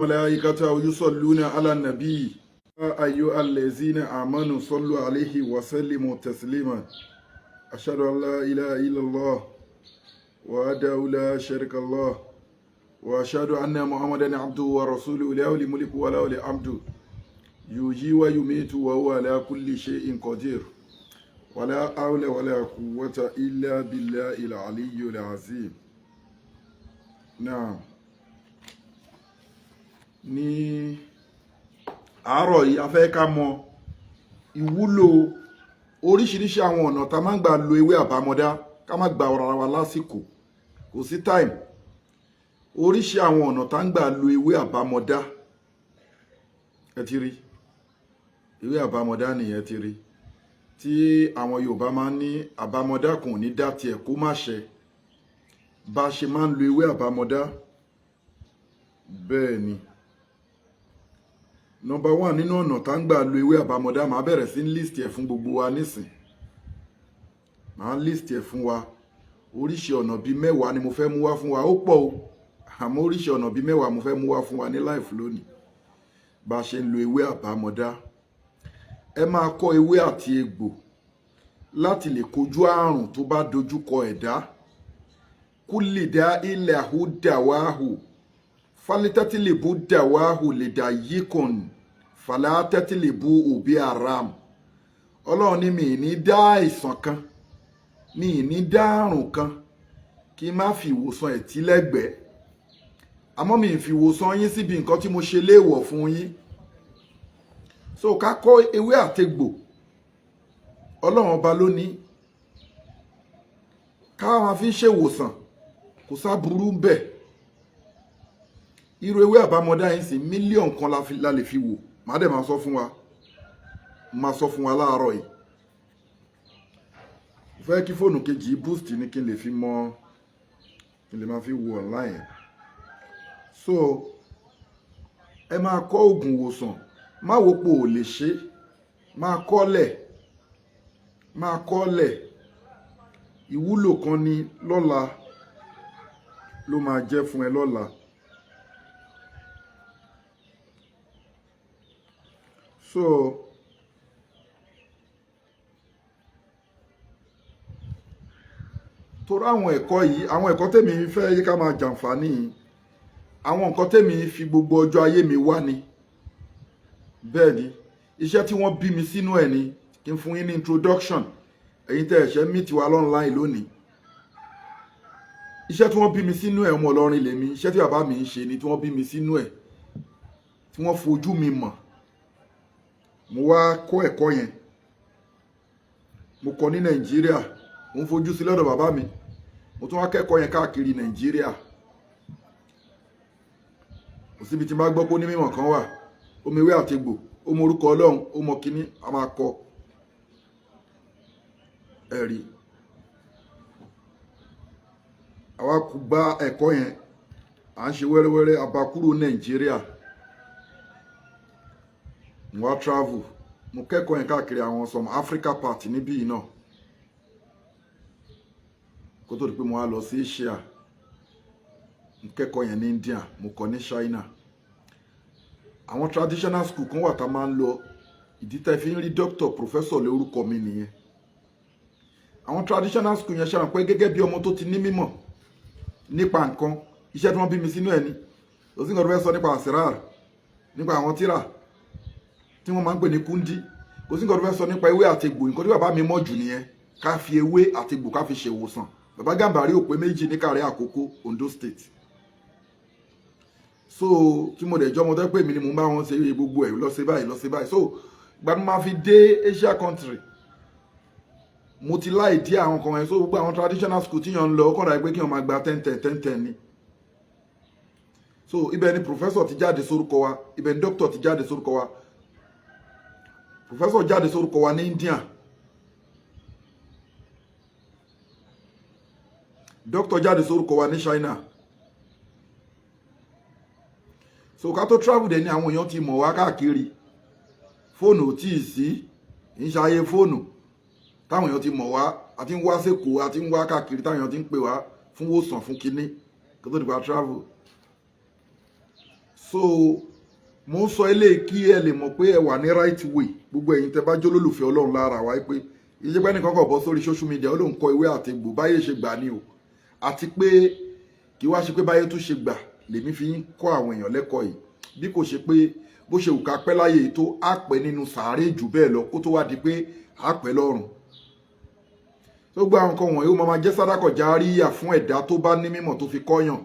ملائكته يصلون على النبي يا أيها الذين آمنوا صلوا عليه وسلموا تسليما أشهد أن لا إله إلا الله وحده لا شريك له وأشهد أن محمدا عبده ورسوله له الملك وله الحمد يحيي ويميت وهو على كل شيء قدير ولا حول ولا قوة إلا بالله العلي العظيم. نعم. Ní àárọ̀ yìí a fẹ́ ká mọ ìwúlò oríṣiríṣi àwọn ọ̀nà tá máa ń gbà lo ewé àbámọ́dá ká má gba ọ̀rọ̀ ara wa lásìkò kò sí time oríṣi àwọn ọ̀nà tá ń gbà lo ewé àbámọ́dá ẹ ti rí ewé àbámọ́dá nìyẹn ti rí tí àwọn Yorùbá máa ń ní àbámọ́dá kò ní dá tiẹ̀ kó má ṣe bá ṣe máa ń lo ewé àbámọ́dá bẹ́ẹ̀ ni. Number 1 nínú ọ̀nà tá ń gbà lo ewé àbámọ́dá máa bẹ̀rẹ̀ sí list ẹ̀ fún gbogbo wa nísìn máa list ẹ̀ fún wa oríṣi ọ̀nà bíi 10 ni mo fẹ́ mú wá fún wa ó pọ̀ o àmọ́ oríṣi ọ̀nà bíi 10 mo fẹ́ mú wá fún wa ní life lónìí bá a ṣe ń lo ewé àbámọ́dá ẹ máa kọ́ ewé àti egbò láti lè kojú àrùn tó bá dojúkọ ẹ̀dá kúlìdá ilẹ̀ àhúdàwáhù falitátìlìbù dàwáhù lè dà yíkùn fàlátátìlìbù òbí aram ọlọ́run ní mi ní dá àìsàn kan mi ní dá àrùn kan kí n má fi ìwòsàn ẹ̀ tí lẹ́gbẹ̀ẹ́ àmọ́ mi fi ìwòsàn yín síbi nǹkan tí mo ṣe léèwọ̀ fún yín so ká kọ́ ewé àtegbò ọlọ́run ọba lónìí ká máa fi ṣèwòsàn kò sáburú bẹ́ẹ̀ irú ewé àbámọ́dá yìí sí mílíọ̀nù kan la lè fi wò má dẹ̀ máa sọ fún wa láàárọ̀ yìí fẹ́ kí fóònù kejì boost ní kí n lè fi mọ kí n lè máa fi wo online so ẹ máa kọ́ oògùn ìwòsàn má wo pé ò lè ṣe máa kọ́lẹ̀ ìwúlò kan ní lọ́la ló máa jẹ́ fún ẹ lọ́la. So torí àwọn ẹ̀kọ́ yìí àwọn ẹ̀kọ́ tèmi fẹ́ yí ká máa jàǹfààní àwọn nǹkan tèmi fi gbogbo ọjọ́ ayé mi wá ni bẹ́ẹ̀ ni iṣẹ́ tí wọ́n bí mi sínú ẹ̀ ni kí n fún yín ní introduction ẹ̀yin tẹ́ ẹ̀ṣẹ́ meet wa online lónìí iṣẹ́ tí wọ́n bí mi sínú ẹ̀ ọmọ Ìlọrin lèmi iṣẹ́ tí bàbá mi ń ṣe ni tí wọ́n bí mi sínú ẹ̀ tí wọ́n fojú mi mọ̀ mo wá kọ́ ẹ̀kọ́ yẹn mo kọ́ ní Nàìjíríà mo ń fojú sí lọ́dọ̀ bàbá mi mo tún wá kẹ́kọ̀ọ́ yẹn káàkiri Nàìjíríà kò síbi tí n bá gbọ́ pé ó ní mímọ̀ kan wà ó mọ ewé àtegbò ó mọ orúkọ Ọlọ́run ó mọ kíní a máa kọ́ ẹ̀rí àwa kò gba ẹ̀kọ́ yẹn à ń ṣe wẹ́rẹ́wẹ́rẹ́ abakúrò Nàìjíríà mo wá travel mo kẹ́kọ̀ọ́ yẹn káàkiri àwọn some Africa part níbí yìí náà kó tó di pé mo wá lọ sí Asia mo kẹ́kọ̀ọ́ yẹn ní India mo kọ́ ní China àwọn traditional school kan wà tá a máa ń lọ ìdí tá a fi ń rí doctor professor lórúkọ mi nìyẹn àwọn traditional school yẹn ṣàwọn pé gẹ́gẹ́ bí ọmọ tó ti ní mímọ̀ nípa nǹkan iṣẹ́ tí wọ́n bí mi sínú ẹ̀ ni òsì nǹkan tó fẹ́ sọ nípa àsìrár nípa àwọn tírà tí wọ́n máa ń pè ní kúndí kò sí nǹkan tó fẹ́ sọ nípa ewé àtegbò nǹkan tí bàbá mi mọ̀ jù nìyẹn ká fi ewé àtegbò ká fi ṣe ìwòsàn bàbá Gàmbàrí ò pé méjì ní Kàrẹ́ Àkókó Ondo State so tí mo dẹ̀ jọ́ ọmọ tó pè mí ni mo bá wọn ṣe gbogbo ẹ̀ lọ sí báyìí so gbàdúrà máa fi dé Asia country mo ti láì dí àwọn kan yẹn so gbogbo àwọn traditional school tí yàn ń lọ ó kọ̀dà pé kí wọ́n máa gba 10-10 ni so ibẹ̀ ni professor ti jáde sórúkọ wa ibẹ̀ ni doctor ti jáde sórúkọ wa professor jáde sórúkọ wa ní India doctor jáde sórúkọ wa ní China so ká tó travel dẹ̀ ni àwọn èèyàn ti mọ̀ wá káàkiri fóònù ò tíì sí ìṣayé fóònù táwọn èèyàn ti mọ̀ wá àti ń wá sẹ́kọ̀ọ́ àti ń wá káàkiri táwọn èèyàn ti ń pè wá fún wòsàn fún kinní kó tó di pa travel so mo ń sọ eléyìí kí ẹ lè mọ̀ pé ẹ wà ní right way gbogbo ẹ̀yin tẹ́ bá jó lólùfẹ́ Ọlọ́run lára wa pé iṣẹ́ pẹ́ nìkan kọ̀ bọ́ sórí social media ó lóun kọ ìwé àtegbò báyé ṣe gbà ní o àti pé kí wá ṣe pé báyé tún ṣe gbà lèmi fi ń kọ́ àwọn èèyàn lẹ́kọ̀ọ́ yìí bí kò ṣe pé bó ṣe wù ká pẹ́ láyé tó á pẹ́ nínú sàárè jù bẹ́ẹ̀ lọ kó tó wá di pé á pẹ́ lọ́run tó gba àwọn nǹkan wọ̀nyí ó máa jẹ́ sádàkọ̀ járíyà fún ẹ̀dá tó bá ní mímọ̀ tó fi kọ́yàn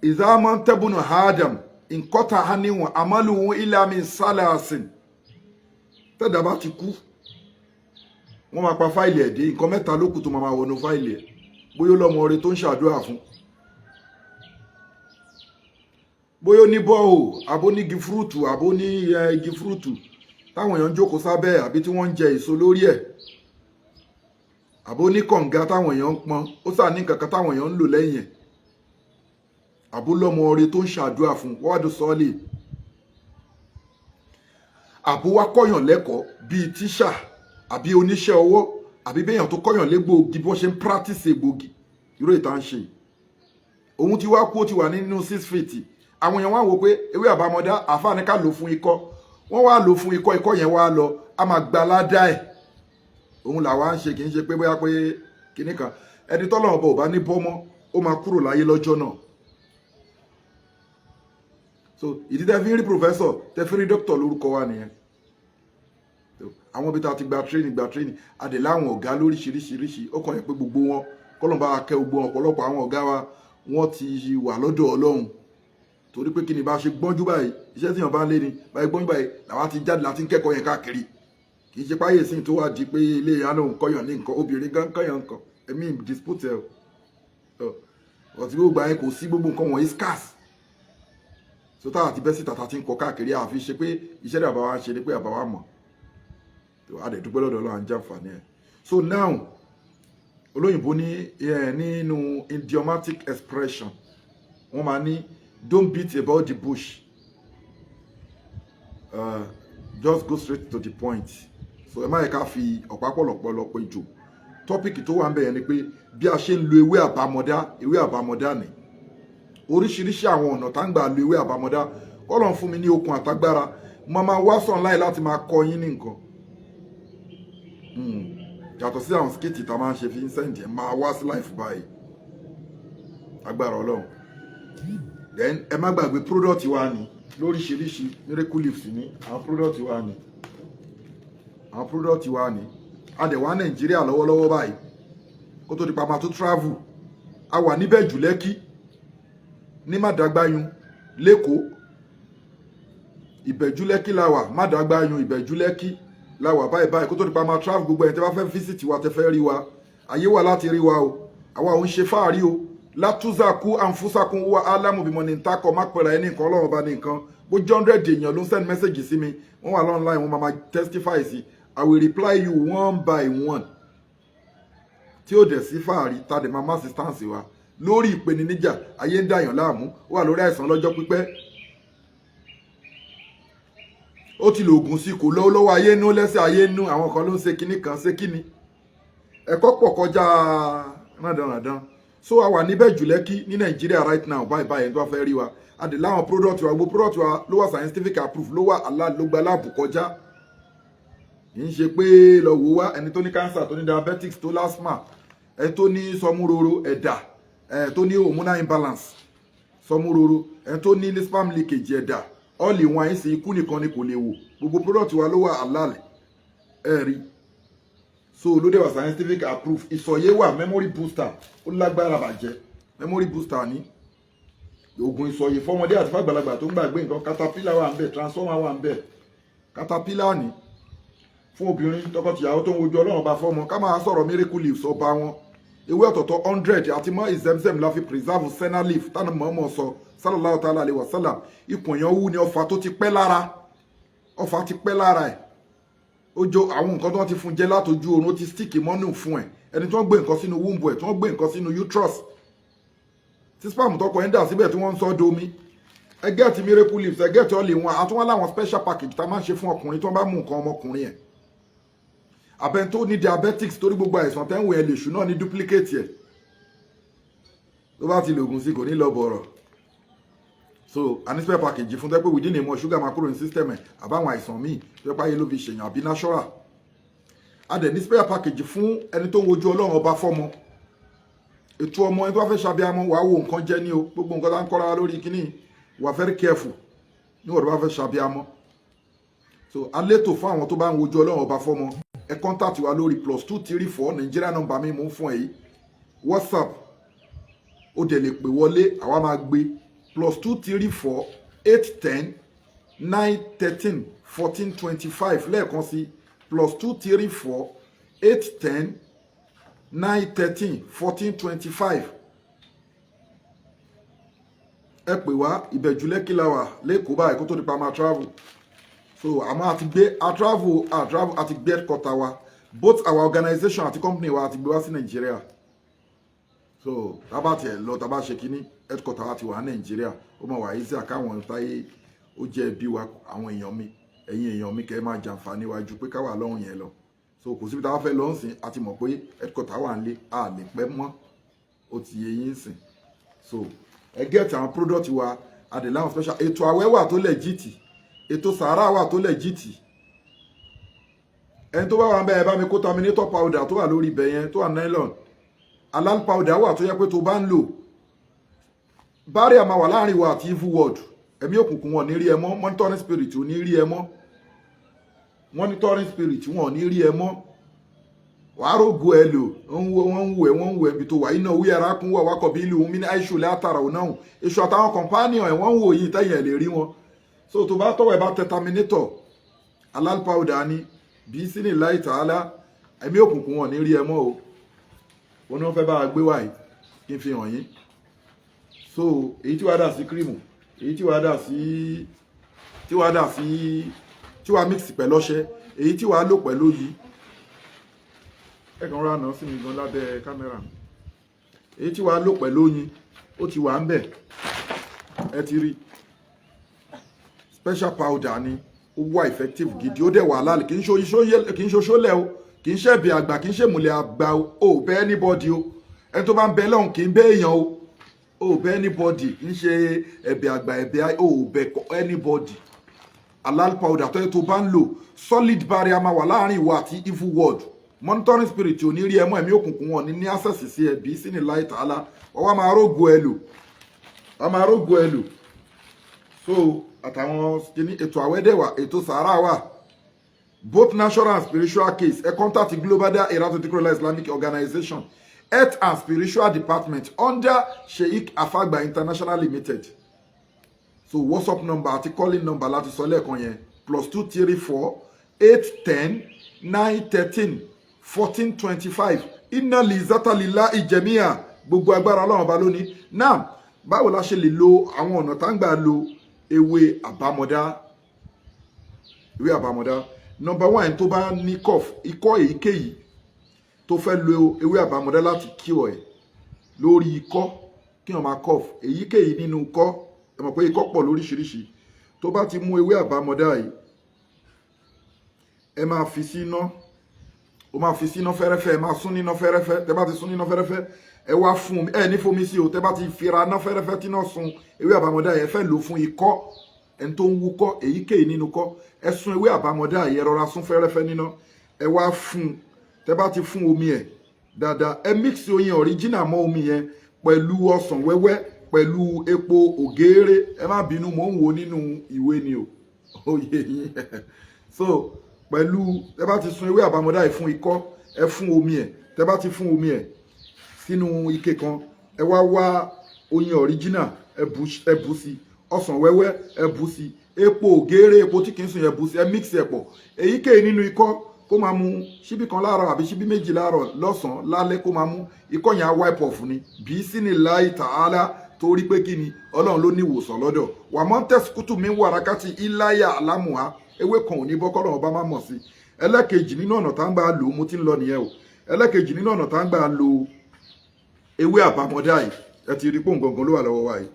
ìzámọ́ tẹ́bùnù Adam nkọ́ta haniwọn amaluhun ilami salasin tẹ́dà bá ti kú wọ́n máa pa fáìlì ẹ̀ dé nǹkan mẹ́ta ló kù tó máa wọnú fáìlì ẹ̀ bóyá lọ́mọ ọrẹ tó ń ṣàdúrà fún bóyá ní bọ́ọ̀ àbó ní igi fúrúùtù àbó ní igi fúrúùtù táwọn èèyàn ń jókòó sábẹ́ àbí tí wọ́n ń jẹ èso lórí ẹ̀ àbó ní kànga táwọn èèyàn ń pọn ó sà ní kankan táwọn èèyàn ń lò lẹ́yìn ẹ̀ àbó lọ́mọ ọrẹ tó ń ṣàdúrà fún wọ́ọ̀dù sọ́ọ̀lì àbó wá kọ́yàn lẹ́kọ̀ọ́ bíi tíṣà àbí oníṣẹ́ ọwọ́ àbí béèyàn tó kọ́yàn légbòogi bí wọ́n ṣe ń practice egbògi irú ìta ń ṣe òun ti wá kú ó ti wà nínú 6 feet àwọn èèyàn wá wò pé ewé àbámọ́dá àfáàní ká lò fún ikọ́ wọ́n wá lò fún ikọ́ yẹn wá lọ a máa gba ládá ẹ̀ òun làwa ń ṣe kì í ṣe pé bóyá pé kinní kan ẹni tọ́lọ́run bọ̀ ò bá ní bọ́mọ́ ó máa kúrò láyé lọ́jọ́ náà so ìdí tẹ́ fi ń rí professor tẹ́ fi ń rí doctor lórúkọ wa nìyẹn àwọn ibi tá a ti gba training adè láwọn ọ̀gá lóríṣiríṣiríṣi ó kàn yẹ pé gbogbo wọn kọ́lọ́n bá kẹ́ gbogbo ọ̀pọ̀lọpọ̀ àwọn ọ̀gá wa wọ́n ti wà lọ́dọ̀ Ọlọ́run torí pé kí ni bá ṣe gbọ́njú báyìí iṣẹ́ tí yàn bá ń lé ni báyìí gbọ́njú báyìí làwọn ti jáde láti ń kẹ́kọ̀ọ́ yẹn káàkiri kì í ṣe páyé sí tó wà di pé ilé ìyá náà ń kọ́yàn ní nǹkan obìnrin gan kọ́yàn nǹkan ẹ̀mí dispute ẹ̀ ọ̀tí gbogbo àyẹn kò sí gbogbo nǹkan wọ̀nyí scarce so táwọn àti bẹ́sì tàtà ti ń kọ káàkiri àfi ṣe pé iṣẹ́ rẹ̀ àbáwá ṣe ni pé àbáwá mọ̀ adẹ̀dúpẹ́ lọ́dọ̀ Ọlọ́run à ń jàǹfààní ẹ̀ so now olóyìnbó ní nínú idiomatic expression wọ́n máa ní don't beat about the bush just go straight to the point so ẹ má yẹ ká fi ọ̀pá pọ̀lọpọ̀lọ pé jò tọ́pìkì tó wà ń bẹ̀ yẹn ni pé bí a ṣe ń lo ewé àbámọ́dá ni oríṣiríṣi àwọn ọ̀nà tá ń gbà lo ewé àbámọ́dá kọ́lọ̀ fún mi ní okun àtagbára mo máa wá sọ̀n láì láti máa kọ́ yín ní nǹkan yàtọ̀ sí àwọn skiti tá a máa ń ṣe fi ń sẹ́ǹdì ẹ̀ máa wá sí láìfù báyìí agbára Ọlọ́run then ẹ má gbàgbé product wa ni lóríṣiríṣi miracle leaves ni àwọn product wa ni adẹ̀wà Nàìjíríà lọ́wọ́lọ́wọ́ báyìí kó tó di pa máa tó travel a wà níbẹ̀ jù Lẹ́kì ní Mádàgbáyún lẹ́kọ̀ọ́ Ìbẹ̀jú Lẹ́kì la wà Mádàgbáyún Ìbẹ̀jú Lẹ́kì la wà báyìí kó tó di pa máa travel gbogbo ẹ̀yin tẹ́ bá fẹ́ visit wa tẹ́ fẹ́ rí wa ayé wà láti rí wa o àwa ò ń ṣe fáàrí o látúzàkú àǹfúsàkún wa alámùbímọ ní ntakọ má pẹ̀lú ẹni nǹkan Ọlọ́run bá ní nǹkan bó 100 èèyàn ló ń send message sí mi wọ́n wà online wọ́n máa testify sí I will reply you one by one tí ó dẹ̀ sí fáàrí tàdé máa má assistance wa lórí ìpèníjà ayé ń dàyàn láàmú ó wà lórí àìsàn lọ́jọ́ pípẹ́ ó ti lo oògùn sí kò lọ́wọ́ ayé nú lẹ́sẹ̀ ayé nú àwọn kan ló ń ṣe kinní kan ṣe kinní ẹ̀kọ́ pọ̀ kọjá rándanràndan so a wà níbẹ̀ jù Lẹ́kì ní Nàìjíríà right now báyìí tó wá fẹ́ rí wa adè láwọn product wa gbogbo product wa ló wà scientific approved ló wà ló gba láàbù kọjá kì í ṣe pé lọ wò wá ẹni tó ní cancer tó ní diabetics tó lásmà ẹni tó ní sọmúroro ẹ̀dà tó ní hormonal imbalance sọmúroro ẹni tó ní sperm leakage ẹ̀dà all in one ṣe ikú nìkan ni kò lè wò gbogbo product wa ló wà àlàlẹ̀ rí so ló dé wà scientific approved ìsọ̀yé wà memory booster ó lágbára bàjẹ́ memory booster ní oògùn ìsọ̀yé fọ́mọdé àti fàgbàlagbà tó ń gbàgbé nǹkan caterpillar wà ń bẹ̀ transformer wà ń bẹ̀ caterpillar ní fún obìnrin tọkọtìyàwó tó ń wojú Ọlọ́run bá fọ́mọ ká máa sọ̀rọ̀ miracle leaves ọba wọn ewé ọ̀tọ̀tọ̀ 100 àti mọ́ ìzẹ́mzẹ́m la fi preserve senna leaf tánà mọ́ọ́mọ́ sọ sallallahu ta'ala alayhi wa sallam ikùn èèyàn wú ni ọfà tó ti pẹ́ lára ẹ̀ ó jọ àwọn nǹkan tó wọ́n ti fún jẹ́ látojú oorun ó ti stick mọ́nù fún ẹ̀ ẹni tí wọ́n gbé nǹkan sínú womb ẹ̀ tí wọ́n gbé nǹkan sínú uterus tí sperm tọkọ ẹ̀ ń dà síbẹ̀ tí wọ́n ń sọ domi ẹgẹ́ ti miracle leaves ẹgẹ́ tí wọ́n lè wọn àtúwọ́n láwọn special package tá a máa ń ṣe fún ọkùnrin tí wọ́n bá mú nǹkan ọmọkùnrin ẹ̀ abẹ́ni tó ní diabetics torí gbogbo àìsàn tẹ́ ń wẹ̀ lè ṣù náà ní duplicate ẹ̀ tó bá ti lògùn sí kò ní lọ bọ̀rọ̀ so a ní spare package fún tẹ́ pé within a month sugar máa kúrò ní system ẹ̀ àbáwọn àìsàn míì tó yẹ páyé ló fi ṣèyàn àbí natural. A dẹ̀ ní spare package fún ẹni tó ń wojú ọlọ́run ọba fọ́mọ. Ètò ọmọ ẹni tó bá fẹ́ ṣàbíamọ wàá wo nǹkan jẹ́ ní o gbogbo nǹkan tá ń kọ́ra lórí kíní wà very careful ní wọ́n tó bá fẹ́ ṣàbíamọ. So a létò fún àwọn tó bá ń wojú ọlọ́run ọba fọ́mọ ẹ contact wa lórí +234 Nigeria number mi mò ń fún ẹ yìí WhatsApp ó dẹ̀ lè pè wọlé àwa máa gbé +234 810 913 1425 lẹ́ẹ̀kan sí +234 810 913 1425. Ẹ pè wá Ìbẹ̀jú Lẹ́kì la wà lẹ́kọ̀ọ́ báyìí kó tó nípa máa travel. So àmọ́ àti gbé travel àti gbé headquarter wa both our organization àti company wa àti gbé wá sí Nigeria. So tábà tiẹ̀ lọ tábà ṣe kínní headquarter wa ti wà ní Nigeria ó mọ̀ wá easy àkáwọn táyé ó jẹ́ ẹbí wa àwọn èèyàn mi ẹ̀yin èèyàn mi kẹ́ ẹ máa jàǹfààní wa ju pé ká wà lọ́hùn yẹn lọ. So kò síbi táwa fẹ́ lọ ń sìn àti mọ̀ pé headquarter wà nílé a lè pẹ́ mọ́ ó ti yé yín sìn. So ẹ get àwọn product wa adèláwọn special ètò àwẹ̀ wà tó legit ètò sàárà wà tó legit. Ẹni tó bá wà ń bẹ ẹ bá mi kó terminator powder tó wà lórí ibẹ̀ yẹn tó wà nylon halal powder wà tó yẹ pé tó bá ń lò barrier máa wà láàrin wa àti evil world ẹ̀mí òkùnkùn wọn ní rí ẹ mọ́ monitoring spirit ò ní rí ẹ mọ́ monitoring spirit wọn ò ní rí ẹ mọ́ wàá rògbò ẹ lò wọ́n ń wò ẹbí tó wà iná owó yàrá kún wọ̀ wákọ̀ bí ìlú omi ní àìṣù látara òun náà èṣù àtàwọn companion ẹ̀ wọ́n ń wò yìí tẹ́yìn ẹ̀ lè rí wọn. So tó bá tọ́wọ́ ẹ bá tẹ terminator halal powder ni bí sínú láì tààlà ẹ̀mí òkùnkùn wọn ò ní rí ẹ mọ́ o wọn ni wọ́n fẹ́ bá a gbé wáyé kí n fi hàn yín. So èyí tí wàá dà sí kírìmù èyí tí wàá dà sí tí wàá mix pẹ̀lú ọṣẹ èyí tí wàá lò pẹ̀lú yìí ẹ̀kan rà náà sí mi gan lábẹ́ kámẹ́rà èyí tí wàá lò pẹ̀lú oyin ó ti wà ń bẹ̀ ẹ ti rí special powder ni ó wà effective gidi ó dẹ̀ wà lálẹ́ kì í ṣe oṣólẹ̀ o kì í ṣe ẹ̀bì àgbà kì í ṣe ìmùlẹ̀ àgbà o ò bẹ́ anybody o ẹni tó bá ń bẹ lọ́hùn kì í bẹ́ èèyàn o ò bẹ́ anybody kì í ṣe ẹ̀bì àgbà ò bẹ́ anybody. Halal powder tó yẹ tó bá ń lò solid barrier máa wà láàrin ìwọ àti evil world monitoring spirit ò ní rí ẹmọ ẹ̀mí òkùnkùn wọn ní access sí ẹbí sínú láì tààlà wọ́n wá máa rógbò ẹ lò so àtàwọn kìíní ètò àwẹ́dẹ̀wà ètò sàárà wà both natural and spiritual case ẹ contact Global Dahiratu Dhikrlahi Islamic Organization Health and Spiritual Department under Sheikh Afagba International Limited. So WhatsApp number àti calling number láti sọ lẹ́ẹ̀kan yẹn +234 810 913 1425 inna li zata lillahi jami'a gbogbo agbára Ọlọ́run ba lónìí. Now báwo la ṣe lè lo àwọn ọ̀nà tá ń gbà lo ewé àbámọ̀dá number one tó bá ní cough ikọ́ èyíkéyìí tó fẹ́ lo ewé àbámọ̀dá láti cure ẹ̀ lórí ikọ́ kí wọ́n máa cough èyíkéyìí nínú ikọ́ ẹ mọ̀ pé ikọ́ pọ̀ lóríṣiríṣi tó bá ti mú ewé àbámọ̀dá yìí ẹ máa fi síná ó máa fi síná fẹ́rẹ́fẹ́ ẹ máa sún níná fẹ́rẹ́fẹ́ tẹ bá ti sún níná fẹ́rẹ́fẹ́ ẹ wá fún ẹ ní fomi sí o tẹ bá ti fira ná fẹ́rẹ́fẹ́ tí náà sun ewé àbámọ̀dá yẹn fẹ́ lò fún ikọ́ ẹni tó ń wúkọ́ èyíkéyìí nínú kọ́ ẹ sún ewé àbámọ̀dá yẹn rọra sún fẹ́rẹ́fẹ́ níná ẹ wá fún tẹ bá ti fún omi ẹ dáadáa ẹ mix oyin original mọ́ omi yẹn pẹ̀lú ọsàn wẹ́wẹ́ pẹ̀lú epo ògèrè ẹ má bínú mò ń wo nínú ìwé ni o oyè yín so pẹ̀lú tẹ bá ti sun ewé àbámọ̀dá yìí fún ikọ́ ẹ fún omi ẹ tẹ bá ti fún omi ẹ sínú ike kan ẹ wá oyin original ẹ bù sí ọsàn wẹ́wẹ́ ẹ bù sí epo ògèrè epo tí kìí sùn ẹ bù sí ẹ mix ẹ pọ̀ èyíkéyìí nínú ikọ́ kó máa mu ṣíbí kan láàárọ̀ àbí ṣíbí méjì láàárọ̀ lọ́sàn-án lálẹ́ kó máa mú ikọ́ yẹn á wipe off ni bí sínú láì tààlà torí pé kí ni ọlọ́run ló ní ìwòsàn lọ́dọ̀ wà mọ́ tẹ̀síkútù mi wà rákàtì iláyà alámùhá ewé kan ò ní bọ́ kọ́lọ́run bá má mọ̀ sí. ẹlẹ́kejì nínú ọ̀nà tá ń gbà lò mo ti ń lọ nìyẹn o ẹlẹ́kejì nínú ọ̀nà tá ń gbà lò ewé àbámọ̀dá yìí ẹ ti rí pòun gangan ló wà lọ́wọ́ wa yìí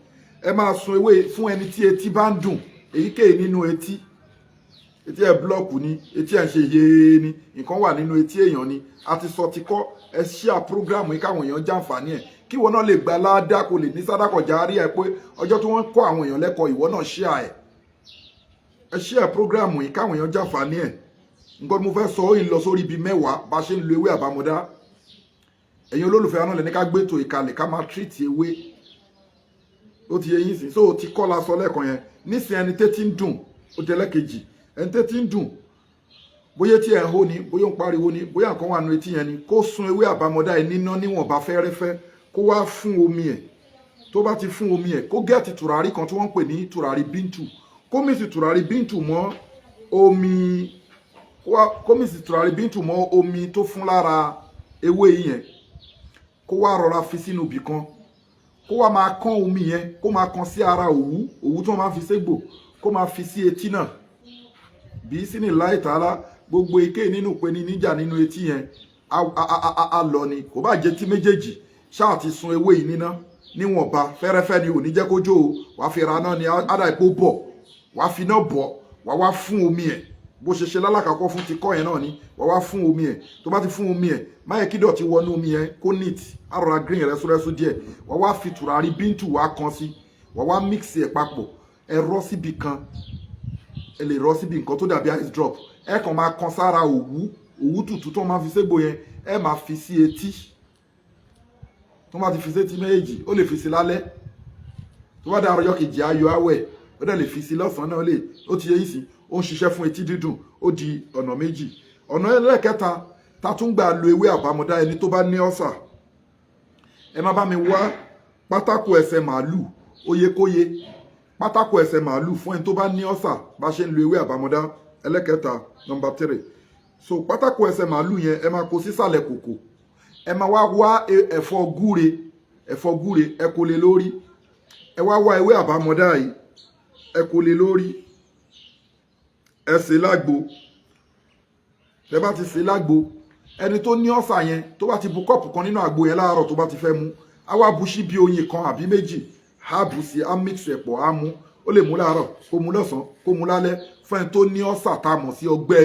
ẹ máa sun ewé fún ẹni tí etí bá ń dùn èyíkéyìí nínú etí ẹ blọọkù ni etí ẹ ń ṣe yéé ni nǹkan wà nínú etí èèyàn ni a ti sọ ti kọ́ ẹ ṣíà prógráàmù yìí káwọn èèyàn jàǹfààní ẹ kí ìwọ náà lè gba ládàá kó lè ní sádàkọ̀ járí ẹ pé ọjọ́ tí wọ́n kọ́ àwọn èèyàn lẹ́kọ̀ọ́ ìwọ náà share ẹ share program yìí káwọn èèyàn jàǹfààní ẹ̀. Nǹkan mo fẹ́ sọ ó lọ sórí ibi 10 bá ṣe ń lo ewé àbámọ́dá. Ẹ̀yin olólùfẹ́ náà lè ní ká gbé ètò ìkàlẹ̀ ká máa treat ewé. Ó ti yé yín sí, so ti kọ́ la sọ lẹ́ẹ̀kan yẹn. Nísìnyí ẹni tẹ́tí ń dùn ó tẹ́lẹ̀ kejì, ẹni tẹ́tí ń dùn bóyá tí ẹ̀ ń hó ni, bóyá ń pariwo ni, bóyá nǹkan wà nínú etí yẹn ni, kó sun ewé àbámọ́dá ẹ̀ níná níwọ̀nba fẹ́rẹ́fẹ́, kó wá fún omi ẹ̀. Tó bá ti fún omi ẹ̀, kó gẹ́ẹ̀tì tùràrí kan tí wọ́n ń pè ní tùràrí bíntù, kó mìsì tùràrí bíntù mọ́ omi, kó mìsì tùràrí bíntù mọ́ omi tó fún lára ewé yẹn, kó wá rọra fi sínú ibì kan, kó wá máa kán omi yẹn, kó máa kan sí ara òwú tí wọ́n máa fi ségbò, kó máa fi sí etí náà. Bí sí ní láì tààlà gbogbo ike nínú pé ní níjà nínú etí yẹn a lọ ni, kò bá jẹ́ tí méjèèjì ṣáà ti sun ewé yìí níná níwọ̀nba fẹ́rẹ́fẹ́ ni ò ní jẹ́ kó jó o, wàá fi ra náà ni ádà ìpó bọ̀, wàá fi náà bọ̀, wàá wá fún omi ẹ̀ bó ṣe ṣe lálàkàkọ́ fún ti kọ́ yẹn náà ni, wàá wá fún omi ẹ̀. Tó bá ti fún omi ẹ̀, má yẹ kí dọ̀tí wọnú omi yẹn kó neat, àrọ̀ra green rẹ́súrẹ́sú díẹ̀, wàá wá fi tùràrí bíntù wá kan sí, wàá wá mix ẹ̀ papọ̀, ẹ rọ́ síbi kan, ẹ lè rọ́ síbi nǹkan tó dàbí ice drop, ẹ kàn máa kan sára òwú tútù tó máa fi ségbò yẹn, ẹ máa fi sí etí. Tó bá ti fi sí etí méjèèjì, ó lè fi sí lálẹ́, tó bá dá ọjọ́ kejì ayọ̀ awẹ̀, ó dẹ̀ lè fi sí lọ́sàn-án náà lè, ó ti yé yìí sí, ó ń ṣiṣẹ́ fún etí dídùn, ó di ọ̀nà méjì. Ọ̀nà ẹlẹ́kẹta ta tún gbà lo ewé àbámọ́dá ẹni tó bá ní ọ́sà. Ẹ má bá mi wá pátákó ẹsẹ̀ màálù, óyekóye, pátákó ẹsẹ̀ màálù fún ẹni tó bá ní ọ́sà bá ṣe ń lo ewé àbámọ́dá. Ẹlẹ́kẹta, number 3. So pátákó ẹsẹ̀ màálù yẹn ẹ máa kó sísàlẹ̀ kòkò, ẹ máa wá ẹ̀fọ́ gúre ẹ kó lé lórí, ẹ wá ewé àbámọ́dá yìí ẹ kó lé lórí, ẹ sè lágbo. Tẹ́ bá ti sè lágbo, ẹni tó ní ọ̀sà yẹn tó bá ti bu kọ́ọ̀pù kan nínú àgbo yẹn láàárọ̀ tó bá ti fẹ́ mu, á wá bu síbí oyin kan àbí méjì, á bù sí, á mix ẹ̀ pọ̀, á mú. Ó lè mú láàárọ̀, kó mu lọ́sàn-án, kó mu lálẹ́. Fún ẹni tó ní ọ̀sà tá mọ̀ sí ọgbẹ́